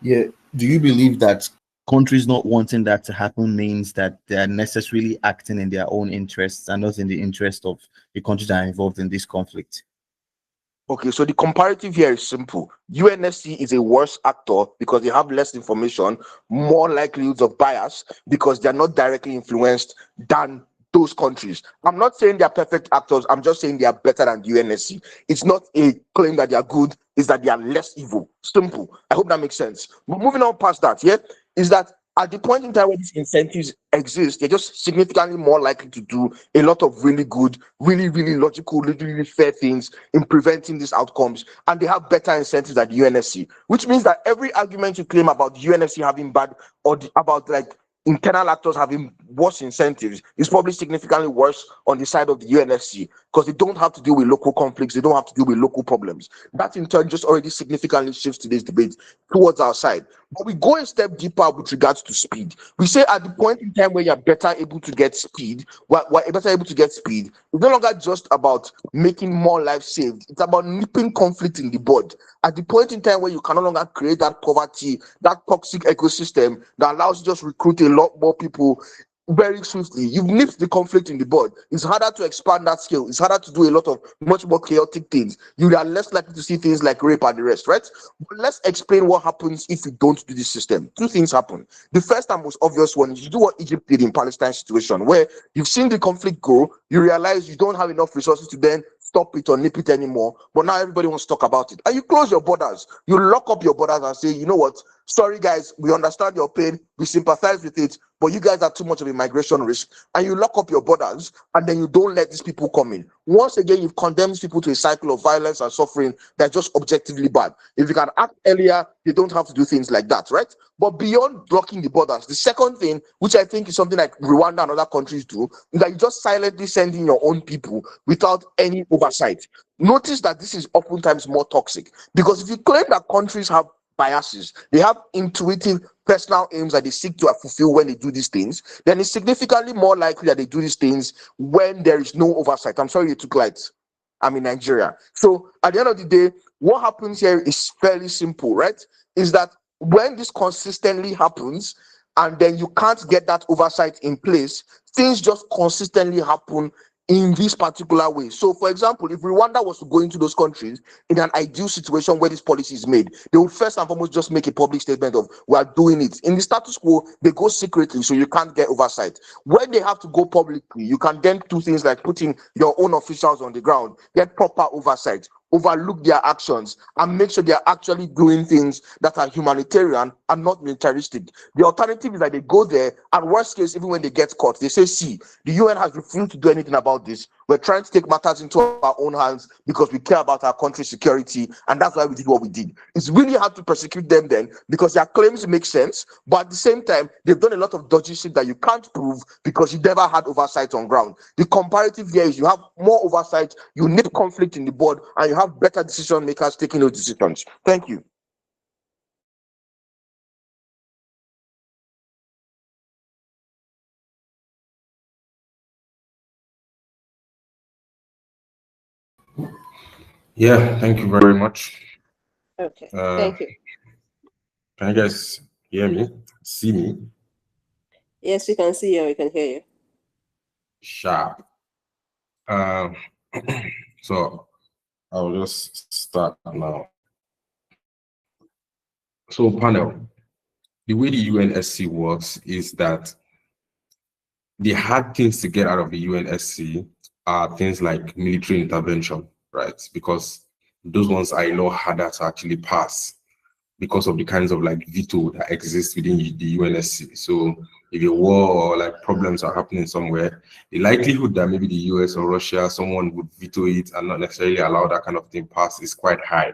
Yeah. Do you believe that countries not wanting that to happen means that they are necessarily acting in their own interests and not in the interest of the countries that are involved in this conflict? Okay, so the comparative here is simple. UNSC is a worse actor because they have less information, more likelihoods of bias because they're not directly influenced than those countries. I'm not saying they're perfect actors. I'm just saying they are better than the UNSC. It's not a claim that they are good, it's that they are less evil. Simple. I hope that makes sense. But moving on past that, yeah, is that at the point in time where these incentives exist, they're just significantly more likely to do a lot of really good, really, really logical, really fair things in preventing these outcomes. And they have better incentives than the UNSC, which means that every argument you claim about the UNSC having bad or about like internal actors having worse incentives is probably significantly worse on the side of the UNSC because they don't have to deal with local conflicts, they don't have to deal with local problems. That in turn just already significantly shifts today's debate towards our side. But we go a step deeper with regards to speed. We say at the point in time where you're better able to get speed, we're better able to get speed, it's no longer just about making more lives saved, it's about nipping conflict in the bud. At the point in time where you can no longer create that poverty, that toxic ecosystem that allows you to just recruit a lot more people very swiftly, you've nipped the conflict in the bud. It's harder to expand that scale. It's harder to do a lot of much more chaotic things. You are less likely to see things like rape and the rest, right? But let's explain what happens if you don't do this system. Two things happen. The first and most obvious one is you do what Egypt did in Palestine situation, where you've seen the conflict grow, you realize you don't have enough resources to then stop it or nip it anymore, but now everybody wants to talk about it. And you close your borders. You lock up your borders and say, you know what? Sorry, guys, we understand your pain. We sympathize with it, but you guys are too much of a migration risk. And you lock up your borders, and then you don't let these people come in. Once again, you've condemned these people to a cycle of violence and suffering that's just objectively bad. If you can act earlier, you don't have to do things like that, right? But beyond blocking the borders, the second thing, which I think is something like Rwanda and other countries do, is that you just silently send in your own people without any oversight. Notice that this is oftentimes more toxic, because if you claim that countries have biases. They have intuitive personal aims that they seek to fulfill when they do these things. Then it's significantly more likely that they do these things when there is no oversight. I'm sorry you took lights. I'm in Nigeria. So at the end of the day, what happens here is fairly simple, right? Is that when this consistently happens and then you can't get that oversight in place, things just consistently happen in this particular way. So, for example, if Rwanda was to go into those countries in an ideal situation where this policy is made, they would first and foremost just make a public statement of, we are doing it. In the status quo, they go secretly, so you can't get oversight. When they have to go publicly, you can then do things like putting your own officials on the ground, get proper oversight, overlook their actions, and make sure they are actually doing things that are humanitarian and not militaristic. The alternative is that they go there, and worst case, even when they get caught, they say, see, the UN has refused to do anything about this. We're trying to take matters into our own hands because we care about our country's security, and that's why we did what we did. It's really hard to persecute them then because their claims make sense, but at the same time, they've done a lot of dodgy shit that you can't prove because you never had oversight on ground. The comparative here is you have more oversight, you nip conflict in the board, and you have better decision makers taking those decisions. Thank you. Yeah, thank you very much. Okay, thank you. Can you guys hear me? See me? Yes, we can see you and we can hear you. Sharp. So I'll just start now. So panel, the way the UNSC works is that the hard things to get out of the UNSC are things like military intervention, right? Because those ones are a lot harder to actually pass because of the kinds of like veto that exists within the UNSC. So if a war or like problems are happening somewhere, the likelihood that maybe the US or Russia, someone would veto it and not necessarily allow that kind of thing pass is quite high.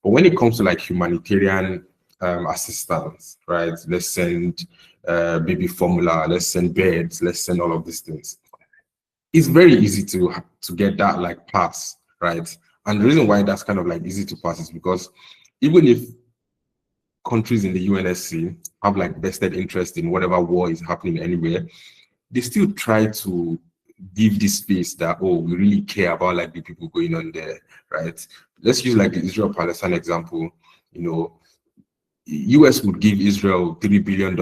But when it comes to like humanitarian assistance, right? Let's send baby formula, let's send beds, let's send all of these things. It's very easy to get that like pass, right? And the reason why that's kind of like easy to pass is because even if countries in the UNSC have like vested interest in whatever war is happening anywhere, they still try to give this space that, oh, we really care about like the people going on there, right? Let's use like the Israel-Palestine example. You know, US would give Israel $3 billion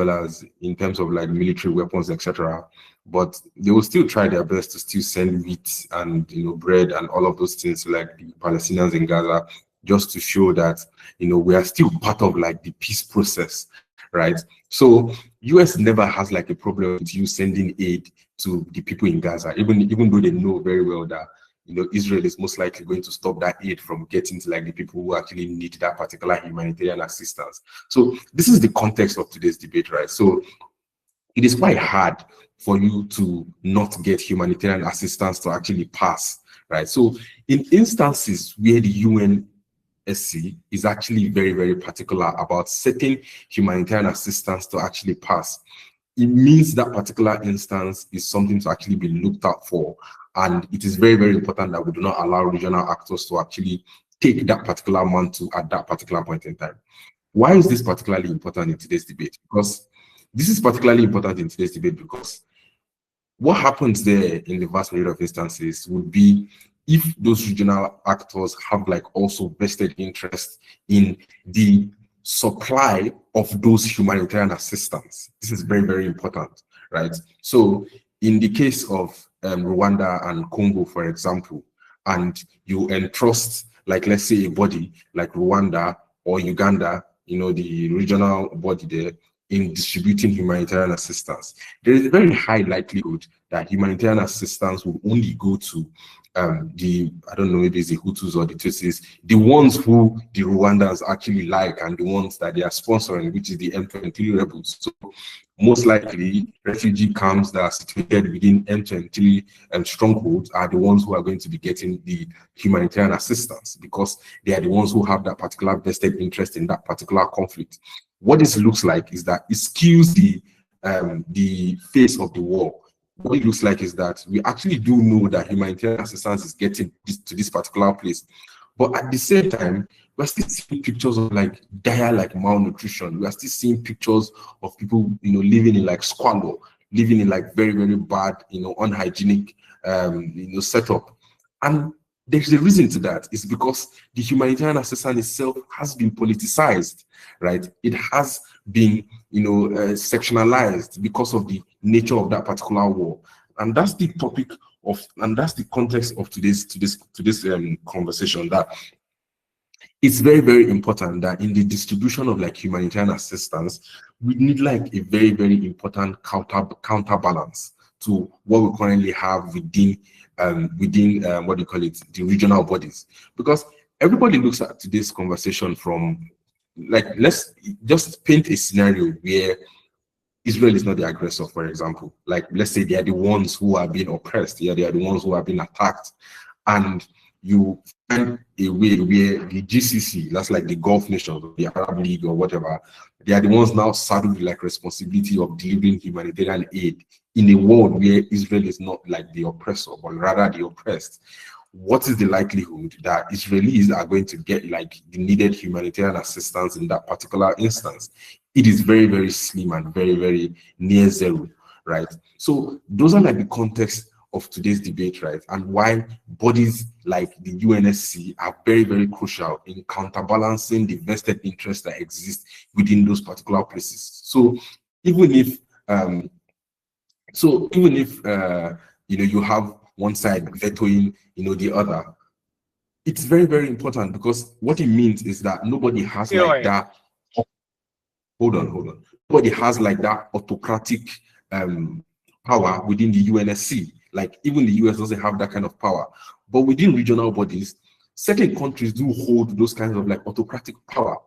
in terms of like military weapons, etc. But they will still try their best to still send wheat and, you know, bread and all of those things to like the Palestinians in Gaza, just to show that, you know, we are still part of like the peace process, right? So US never has like a problem with you sending aid to the people in Gaza, even though they know very well that, you know, Israel is most likely going to stop that aid from getting to like the people who actually need that particular humanitarian assistance. So this is the context of today's debate, right? So it is quite hard for you to not get humanitarian assistance to actually pass, right? So in instances where the UNSC is actually very, very particular about setting humanitarian assistance to actually pass, it means that particular instance is something to actually be looked out for. And it is very, very important that we do not allow regional actors to actually take that particular mantle at that particular point in time. Why is this particularly important in today's debate? Because this is particularly important in today's debate because what happens there in the vast majority of instances would be if those regional actors have like also vested interest in the supply of those humanitarian assistance. This is very, very important, right? So in the case of Rwanda and Congo, for example, and you entrust, like, let's say a body like Rwanda or Uganda, you know, the regional body there, in distributing humanitarian assistance, there is a very high likelihood that humanitarian assistance will only go to the, I don't know, maybe it's the Hutus or the Tutsis, the ones who the Rwandans actually like and the ones that they are sponsoring, which is the M23 rebels. So most likely, refugee camps that are situated within M23 strongholds are the ones who are going to be getting the humanitarian assistance because they are the ones who have that particular vested interest in that particular conflict. What this looks like is that it skews the face of the war. What it looks like is that we actually do know that humanitarian assistance is getting to this particular place, But at the same time, we're still seeing pictures of like dire like malnutrition. We are still seeing pictures of people, living in like squalor, living in like very, very bad, unhygienic setup. And there's a reason to that. It's because the humanitarian assistance itself has been politicized, right? It has been, sectionalized because of the nature of that particular war. And that's the topic of, and that's the context of today's conversation, that it's very, very important that in the distribution of like humanitarian assistance, we need like a very, very important counterbalance to what we currently have within what do you call it, the regional bodies. Because everybody looks at today's conversation from like, let's just paint a scenario where Israel is not the aggressor, for example. Like, let's say they are the ones who are being oppressed, yeah, they are the ones who are being attacked, and you find a way where the GCC, that's like the Gulf nations, the Arab League or whatever, they are the ones now saddled with like responsibility of delivering humanitarian aid in a world where Israel is not like the oppressor, but rather the oppressed. What is the likelihood that Israelis are going to get like the needed humanitarian assistance in that particular instance? It is very, very slim and very, very near zero, right? So those are like the context of today's debate, right? And why bodies like the UNSC are very, very crucial in counterbalancing the vested interests that exist within those particular places. So even if you have one side vetoing the other, it's very, very important, because what it means is that nobody has like that. Hold on. Nobody has like that autocratic power within the UNSC. Like even the US doesn't have that kind of power. But within regional bodies, certain countries do hold those kinds of like autocratic power,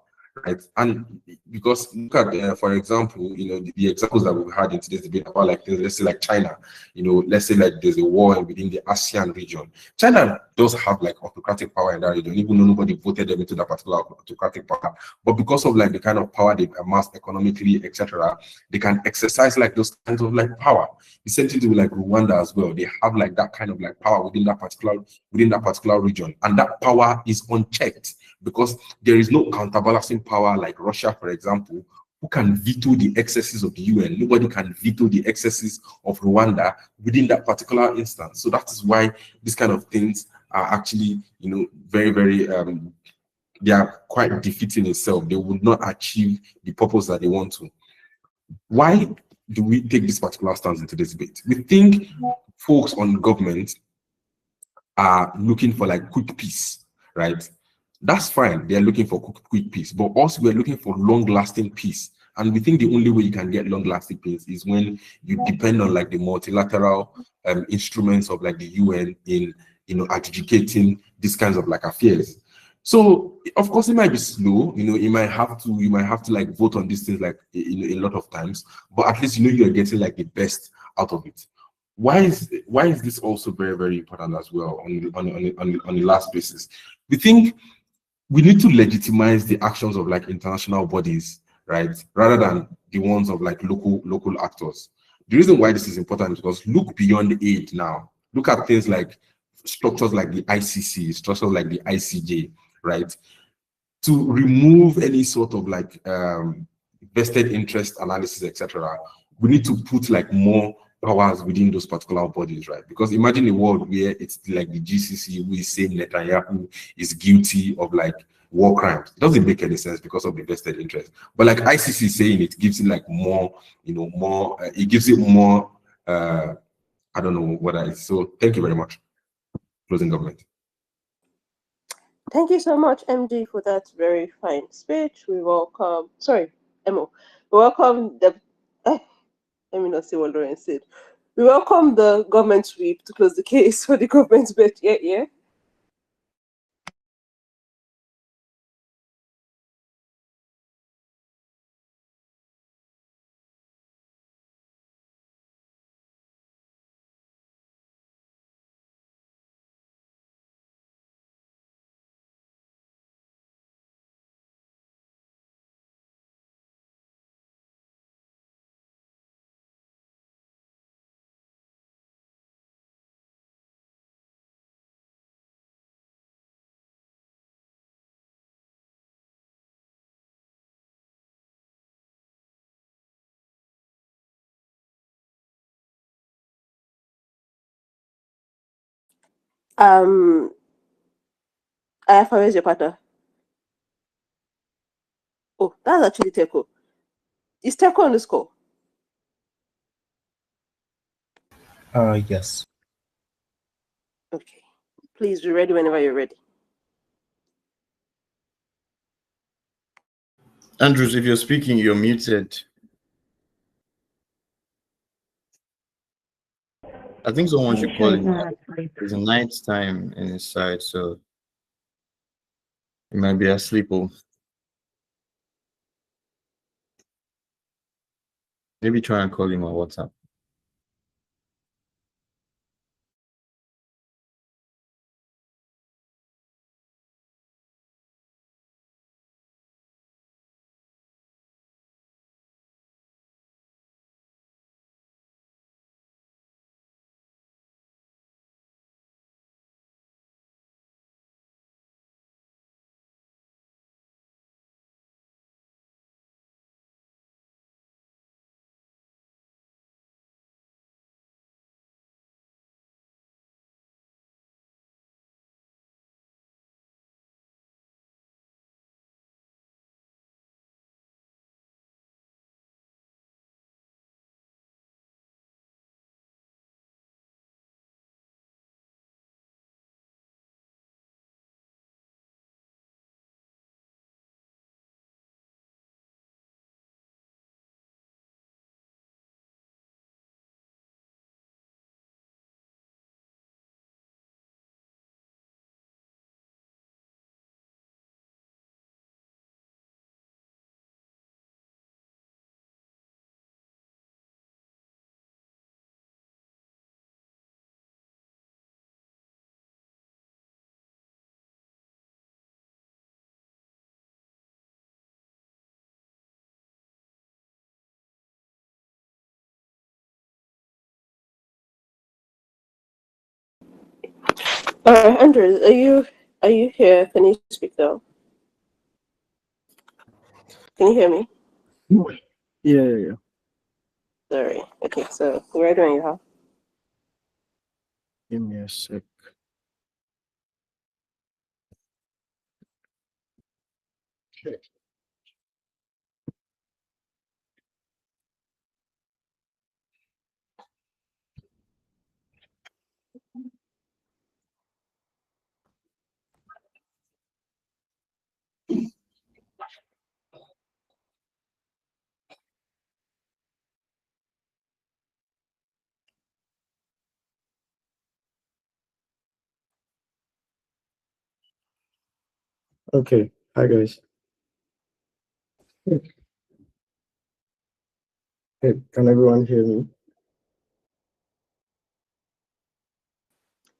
right? And because look at, for example, the examples that we've had in today's debate about like, let's say like China, let's say like there's a war within the ASEAN region. China does have like autocratic power in that region, even though nobody voted them into that particular autocratic power. But because of like the kind of power they've amassed economically, etc., they can exercise like those kinds of like power. The same thing with like Rwanda as well. They have like that kind of like power within that particular region, and that power is unchecked because there is no counterbalancing power like Russia, for example, who can veto the excesses of the UN. Nobody can veto the excesses of Rwanda within that particular instance. So that is why these kind of things are actually, very, very, they are quite defeating itself. They would not achieve the purpose that they want to. Why do we take this particular stance into this debate? We think folks on government are looking for like quick peace, right? That's fine. They're looking for quick peace, but also we're looking for long-lasting peace. And we think the only way you can get long-lasting peace is when you depend on like the multilateral instruments of like the UN in adjudicating these kinds of like affairs. So of course it might be slow, you might have to like vote on these things like a lot of times, but at least you're getting like the best out of it. Why is this also very, very important as well on the last basis? We think we need to legitimize the actions of like international bodies, right, rather than the ones of like local actors. The reason why this is important is because look beyond aid now. Look at things like structures like the ICC, structures like the ICJ, right? To remove any sort of like vested interest analysis, etc., we need to put like more powers within those particular bodies, right? Because imagine a world where it's like the GCC who is saying Netanyahu is guilty of like war crimes. It doesn't make any sense because of the vested interest. But like ICC saying it gives it like more, it gives it more, I don't know what that is. So thank you very much. Closing government. Thank you so much, MD, for that very fine speech. We welcome, sorry, Emo. We welcome the, let me not say what Lauren said. We welcome the government sweep to close the case for the government's bet. Yeah. Ayafa, where's your partner? Oh, that's actually Teko. Is Teko on this call? Yes. Okay. Please be ready whenever you're ready. Andrews, if you're speaking, you're muted. I think someone should call him. It's a night time in his side, so he might be asleep. Or maybe try and call him on WhatsApp. All right, Andrew, are you here? Can you speak now? Can you hear me? Yeah. Sorry. Okay, so we're ready when you have. Give me a sec. Okay. Okay. Hi guys. Hey, can everyone hear me?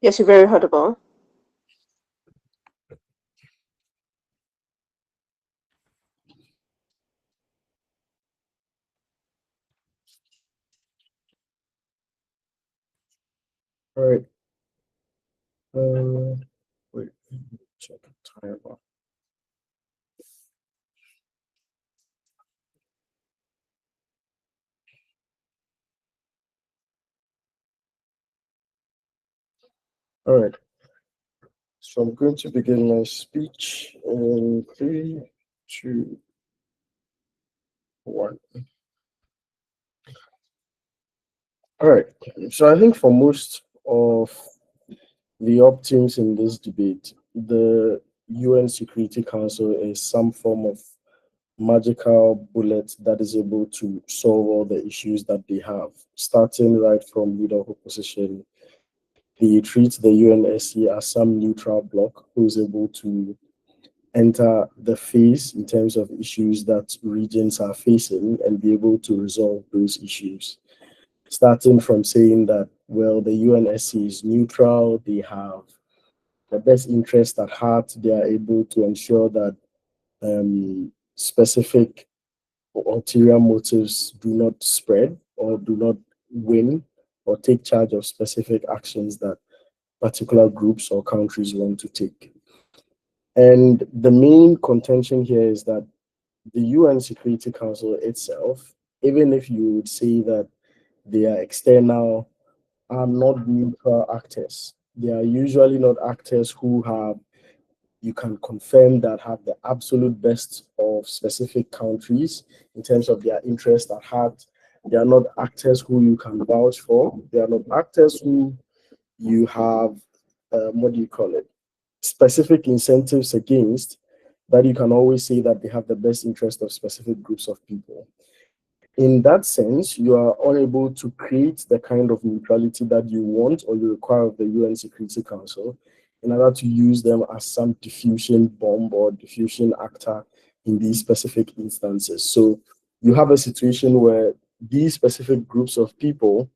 Yes, you're very audible. All right. Wait. Check the timer. All right. So I'm going to begin my speech in 3, 2, 1. All right. So I think for most of the optimism in this debate, the UN Security Council is some form of magical bullet that is able to solve all the issues that they have, starting right from leader of opposition. They treat the UNSC as some neutral bloc who is able to enter the phase in terms of issues that regions are facing and be able to resolve those issues. Starting from saying that, well, the UNSC is neutral, they have the best interest at heart, they are able to ensure that specific ulterior motives do not spread or do not win or take charge of specific actions that particular groups or countries want to take. And the main contention here is that the UN Security Council itself, even if you would say that they are external, are not neutral actors. they are usually not actors who have, you can confirm, that have the absolute best of specific countries in terms of their interest at heart. They are not actors who you can vouch for. They are not actors who you have, what do you call it, specific incentives against, that you can always say that they have the best interest of specific groups of people. In that sense, you are unable to create the kind of neutrality that you want or you require of the UN Security Council in order to use them as some diffusion bomb or diffusion actor in these specific instances. So you have a situation where these specific groups of people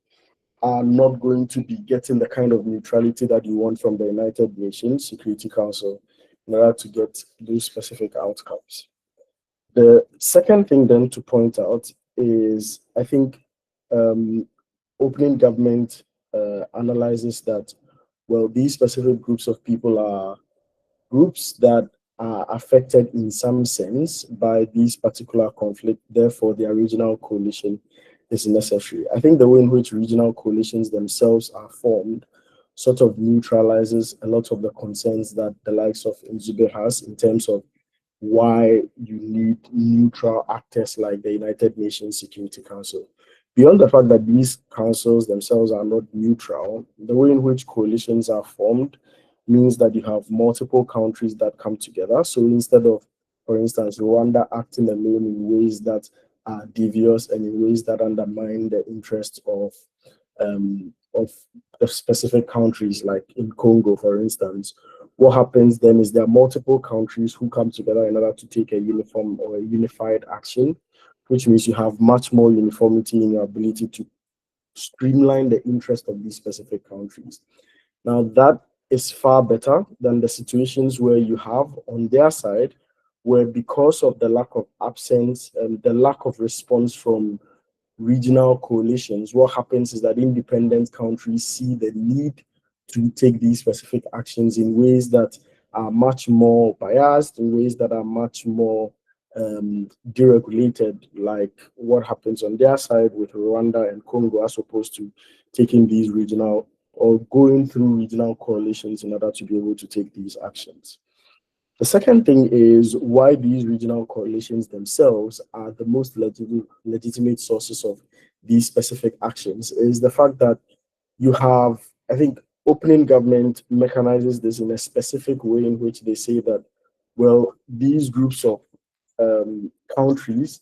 are not going to be getting the kind of neutrality that you want from the United Nations Security Council in order to get those specific outcomes. The second thing then to point out is, I think, opening government analyzes that, well, these specific groups of people are groups that are affected in some sense by this particular conflict, therefore their regional coalition is necessary. I think the way in which regional coalitions themselves are formed sort of neutralizes a lot of the concerns that the likes of Nzube has in terms of why you need neutral actors like the United Nations Security Council. Beyond the fact that these councils themselves are not neutral, the way in which coalitions are formed means that you have multiple countries that come together. So instead of, for instance, Rwanda acting alone in ways that are devious and in ways that undermine the interests of the specific countries, like in Congo, for instance, what happens then is there are multiple countries who come together in order to take a uniform or a unified action, which means you have much more uniformity in your ability to streamline the interest of these specific countries. Now, that is far better than the situations where you have on their side, where because of the lack of absence and the lack of response from regional coalitions, what happens is that independent countries see the need to take these specific actions in ways that are much more biased, in ways that are much more deregulated, like what happens on their side with Rwanda and Congo, as opposed to taking these regional or going through regional coalitions in order to be able to take these actions. The second thing is why these regional coalitions themselves are the most legitimate sources of these specific actions is the fact that you have, I think, opening government mechanizes this in a specific way in which they say that, well, these groups of countries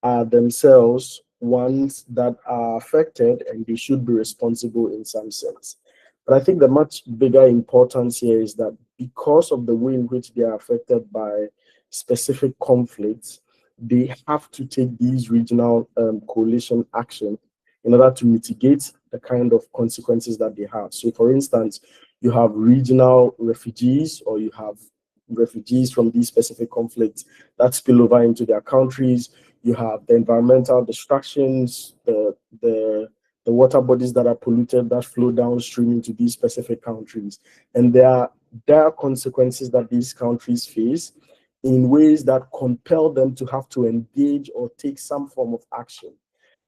are themselves ones that are affected and they should be responsible in some sense. But I think the much bigger importance here is that because of the way in which they are affected by specific conflicts, they have to take these regional coalition action in order to mitigate the kind of consequences that they have. So for instance, you have regional refugees, or you have refugees from these specific conflicts that spill over into their countries. You have the environmental distractions, the water bodies that are polluted that flow downstream into these specific countries. And there are consequences that these countries face in ways that compel them to have to engage or take some form of action.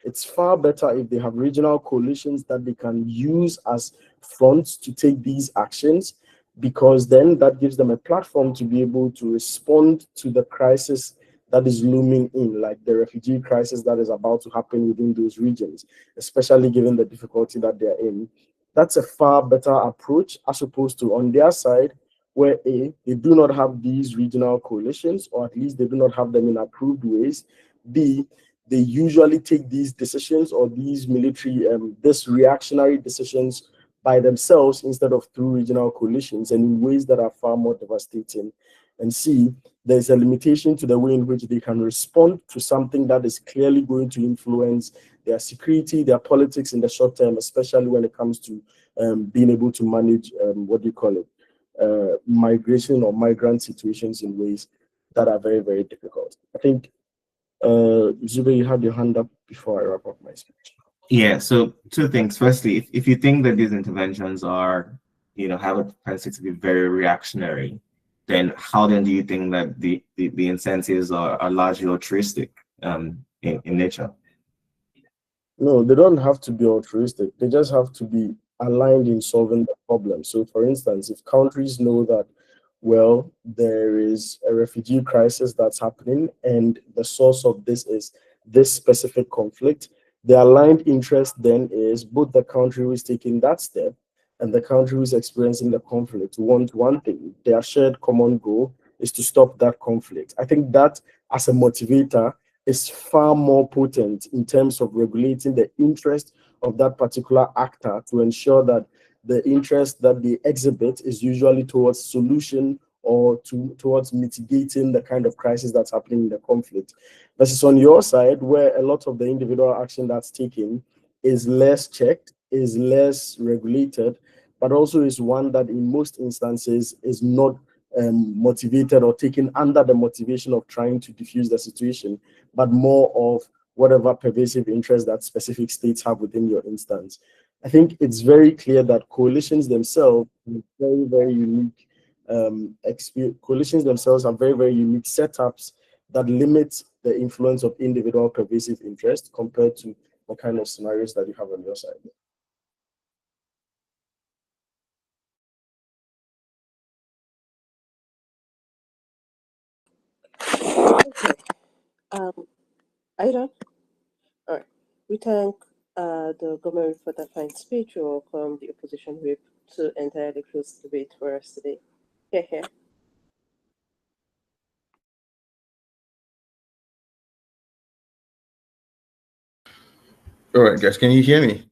It's far better if they have regional coalitions that they can use as fronts to take these actions, because then that gives them a platform to be able to respond to the crisis that is looming in, like the refugee crisis that is about to happen within those regions, especially given the difficulty that they're in. That's a far better approach as opposed to on their side, where A, they do not have these regional coalitions, or at least they do not have them in approved ways. B, they usually take these decisions or these military, this reactionary decisions by themselves instead of through regional coalitions, and in ways that are far more devastating. And C, there's a limitation to the way in which they can respond to something that is clearly going to influence their security, their politics in the short term, especially when it comes to being able to manage, migration or migrant situations in ways that are very, very difficult. I think, Nzube, you had your hand up before I wrap up my speech. Yeah, so two things. Firstly, if you think that these interventions are, have a propensity to be very reactionary, then how then do you think that the incentives are largely altruistic in nature? No, they don't have to be altruistic. They just have to be aligned in solving the problem. So, for instance, if countries know that, well, there is a refugee crisis that's happening, and the source of this is this specific conflict, the aligned interest then is both the country who is taking that step and the country who is experiencing the conflict want one thing. Their shared common goal is to stop that conflict. I think that as a motivator is far more potent in terms of regulating the interest of that particular actor to ensure that the interest that they exhibit is usually towards solution or towards mitigating the kind of crisis that's happening in the conflict. Versus on your side, where a lot of the individual action that's taken is less checked, is less regulated, but also is one that in most instances is not motivated or taken under the motivation of trying to diffuse the situation, but more of whatever pervasive interest that specific states have within your instance. I think it's very clear that coalitions themselves are very, very unique. Coalitions themselves are very, very unique setups that limit the influence of individual pervasive interest compared to the kind of scenarios that you have on your side. Okay. Are you done? All right. We thank the government for that fine speech. We welcome the opposition whip to entirely close the debate for us today. Here. All right, guys, can you hear me?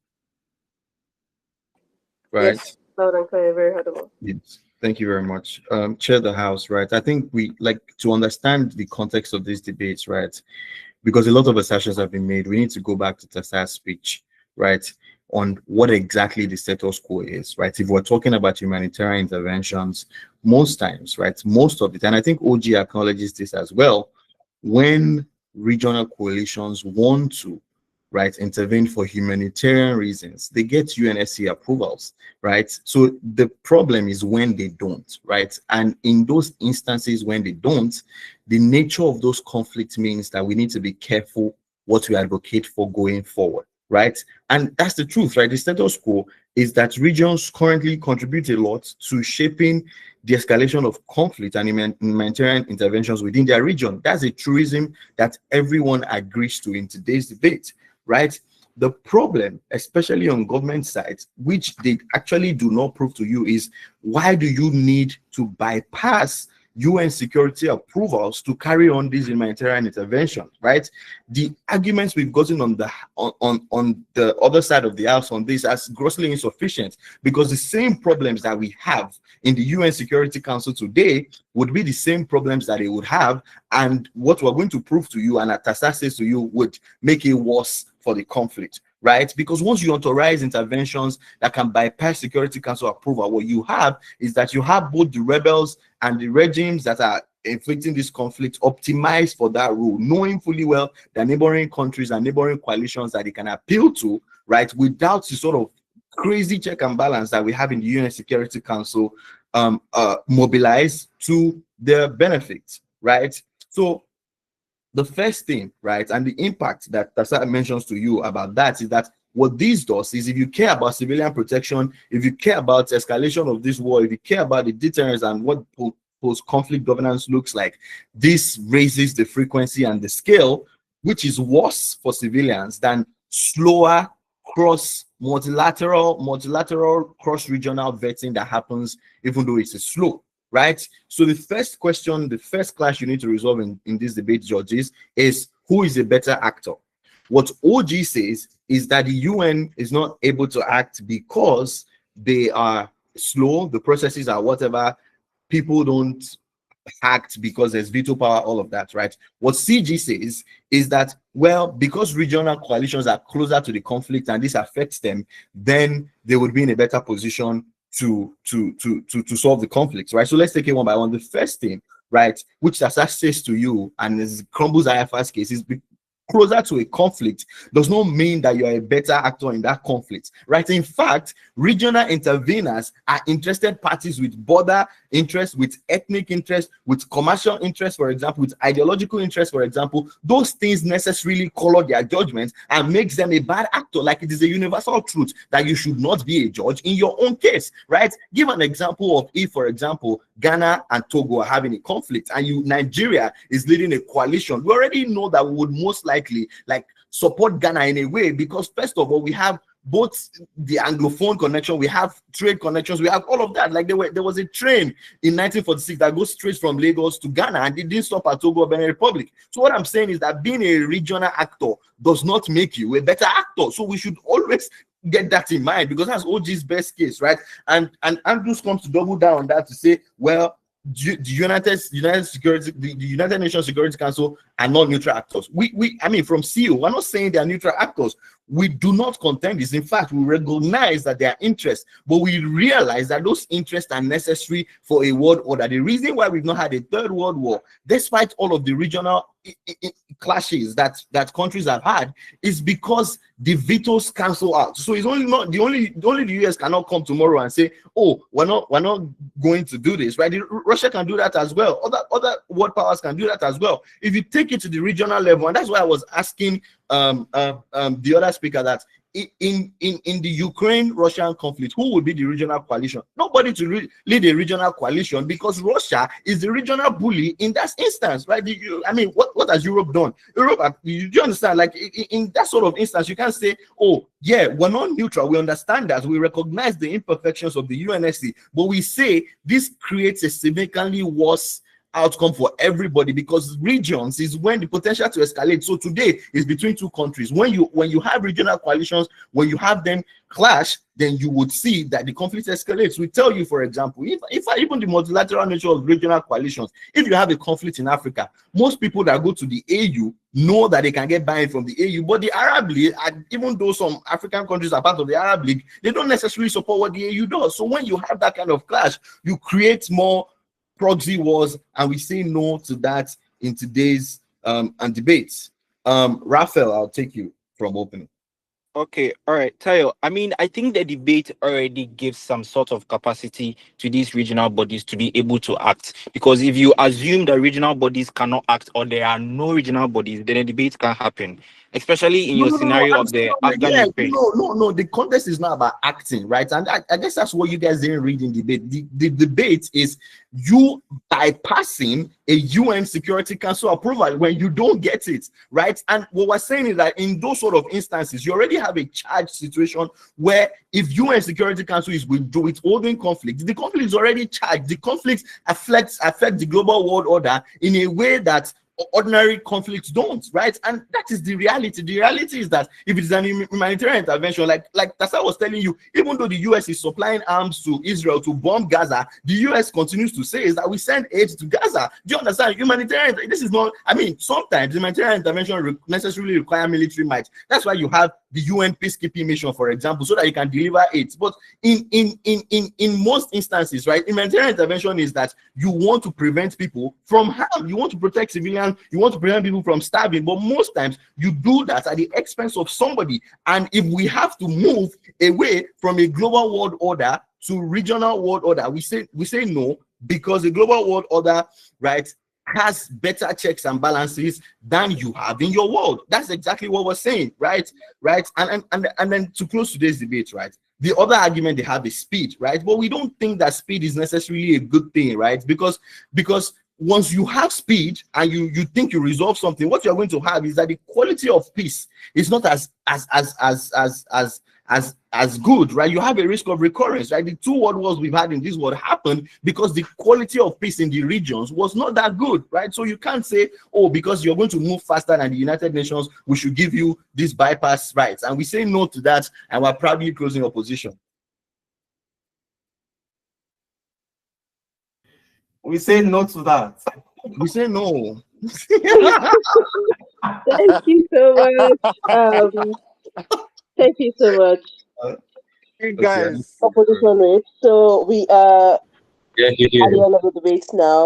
Right. Yes, loud and clear, very audible. Yes. Thank you very much. Chair the House, right? I think we like to understand the context of these debates, right? Because a lot of assertions have been made. We need to go back to Tasa's speech, right? On what exactly the status quo is, right? If we're talking about humanitarian interventions, most times, right? Most of it, and I think OG acknowledges this as well, when regional coalitions want to, right, intervene for humanitarian reasons, they get UNSC approvals, right? So the problem is when they don't, right? And in those instances when they don't, the nature of those conflicts means that we need to be careful what we advocate for going forward, right? And that's the truth, right? The status quo is that regions currently contribute a lot to shaping the escalation of conflict and humanitarian interventions within their region. That's a truism that everyone agrees to in today's debate, right? The problem, especially on government sides, which they actually do not prove to you, is why do you need to bypass UN security approvals to carry on these humanitarian interventions, right? The arguments we've gotten on the other side of the house on this as grossly insufficient, because the same problems that we have in the UN Security Council today would be the same problems that they would have, and what we're going to prove to you and Atasa says to you would make it worse for the conflict, right? Because once you authorize interventions that can bypass Security Council approval, what you have is that you have both the rebels and the regimes that are inflicting this conflict optimized for that rule, knowing fully well the neighboring countries and neighboring coalitions that they can appeal to, right, without the sort of crazy check and balance that we have in the UN Security Council mobilized to their benefits, right? So the first thing, right, and the impact that Tasa mentions to you about that is that what this does is, if you care about civilian protection, if you care about escalation of this war, if you care about the deterrence and what post-conflict governance looks like, this raises the frequency and the scale, which is worse for civilians than slower multilateral cross-regional vetting that happens, even though it's slow, right? So the first question, the first clash you need to resolve in this debate, judges, is who is a better actor? What OG says is that the UN is not able to act because they are slow, the processes are whatever, people don't act because there's veto power, all of that, right? What CG says is that, well, because regional coalitions are closer to the conflict and this affects them, then they would be in a better position to solve the conflict, right? So let's take it one by one. The first thing, right, which Tasa says to you, and this crumbles Ayafa's case, is closer to a conflict does not mean that you're a better actor in that conflict, right? In fact, regional interveners are interested parties with border interests, with ethnic interests, with commercial interests, for example, with ideological interests, for example. Those things necessarily color their judgment and makes them a bad actor. Like, it is a universal truth that you should not be a judge in your own case, right? Give an example of if, for example, Ghana and Togo are having a conflict and Nigeria is leading a coalition. We already know that we would most likely support Ghana in a way, because first of all, we have both the Anglophone connection, we have trade connections, we have all of that. Like, there was a train in 1946 that goes straight from Lagos to Ghana, and it didn't stop at Togo or Benin Republic. So what I'm saying is that being a regional actor does not make you a better actor. So we should always get that in mind, because that's OG's best case, right? And Andrews comes to double down on that to say, well, the United Nations Security Council are not neutral actors. I mean, from CEO, we're not saying they are neutral actors. We do not contend this. In fact, we recognize that there are interests, but we realize that those interests are necessary for a world order. The reason why we've not had a third world war, despite all of the regional clashes that countries have had, is because the vetoes cancel out. So it's only the US cannot come tomorrow and say, oh, we're not going to do this, right? Russia can do that as well. Other world powers can do that as well. If you take it to the regional level, and that's why I was asking the other speaker that in the Ukraine-Russian conflict, who would be the regional coalition? Nobody to lead a regional coalition, because Russia is the regional bully in that instance, right? I mean, what has Europe done? Europe, do you understand? Like, in that sort of instance, you can't say, oh, yeah, we're not neutral. We understand that. We recognize the imperfections of the UNSC, but we say this creates a significantly worse outcome for everybody, because regions is when the potential to escalate. So today is between two countries. When you have regional coalitions, when you have them clash, then you would see that the conflict escalates. We tell you, for example, if even the multilateral nature of regional coalitions, if you have a conflict in Africa, most people that go to the AU know that they can get buy-in from the AU, but the Arab League, even though some African countries are part of the Arab League, they don't necessarily support what the AU does. So when you have that kind of clash, you create more proxy wars, and we say no to that in today's and debates. Raphael, I'll take you from opening. Okay, all right, Tayo. I mean, I think the debate already gives some sort of capacity to these regional bodies to be able to act. Because if you assume that regional bodies cannot act, or there are no regional bodies, then a debate can happen. Especially in your scenario of the Afghan Ukraine. No. The context is not about acting, right? And I guess that's what you guys didn't read in debate. The debate is you bypassing a UN Security Council approval when you don't get it, right? And what we're saying is that in those sort of instances, you already have a charged situation where if UN Security Council is withholding conflict, the conflict is already charged. The conflict affects the global world order in a way that ordinary conflicts don't, right? And that is the reality. The reality is that if it is an humanitarian intervention, like Tasa was telling you, even though the US is supplying arms to Israel to bomb Gaza, the US continues to say is that we send aid to Gaza. Do you understand? Humanitarian, this is not, I mean, sometimes humanitarian intervention necessarily require military might. That's why you have the UN peacekeeping mission, for example, so that you can deliver aid. But in most instances, right, humanitarian intervention is that you want to prevent people from harm, you want to protect civilians, you want to prevent people from starving, but most times you do that at the expense of somebody. And if we have to move away from a global world order to regional world order, we say no, because the global world order, right, has better checks and balances than you have in your world. That's exactly what we're saying, right? And then to close today's debate, right? The other argument they have is speed, right? But we don't think that speed is necessarily a good thing, right? Because once you have speed and you think you resolve something, what you're going to have is that the quality of peace is not as good, right? You have a risk of recurrence, right? The two world wars we've had in this world happened because the quality of peace in the regions was not that good, right? So you can't say, oh, because you're going to move faster than the United Nations, we should give you these bypass rights. And we say no to that, and we're proudly closing opposition. We say no to that. We say no. Thank you so much. Thank you so much. Hey guys. Opposition rate. So we are Yeah, at the end of the debate now.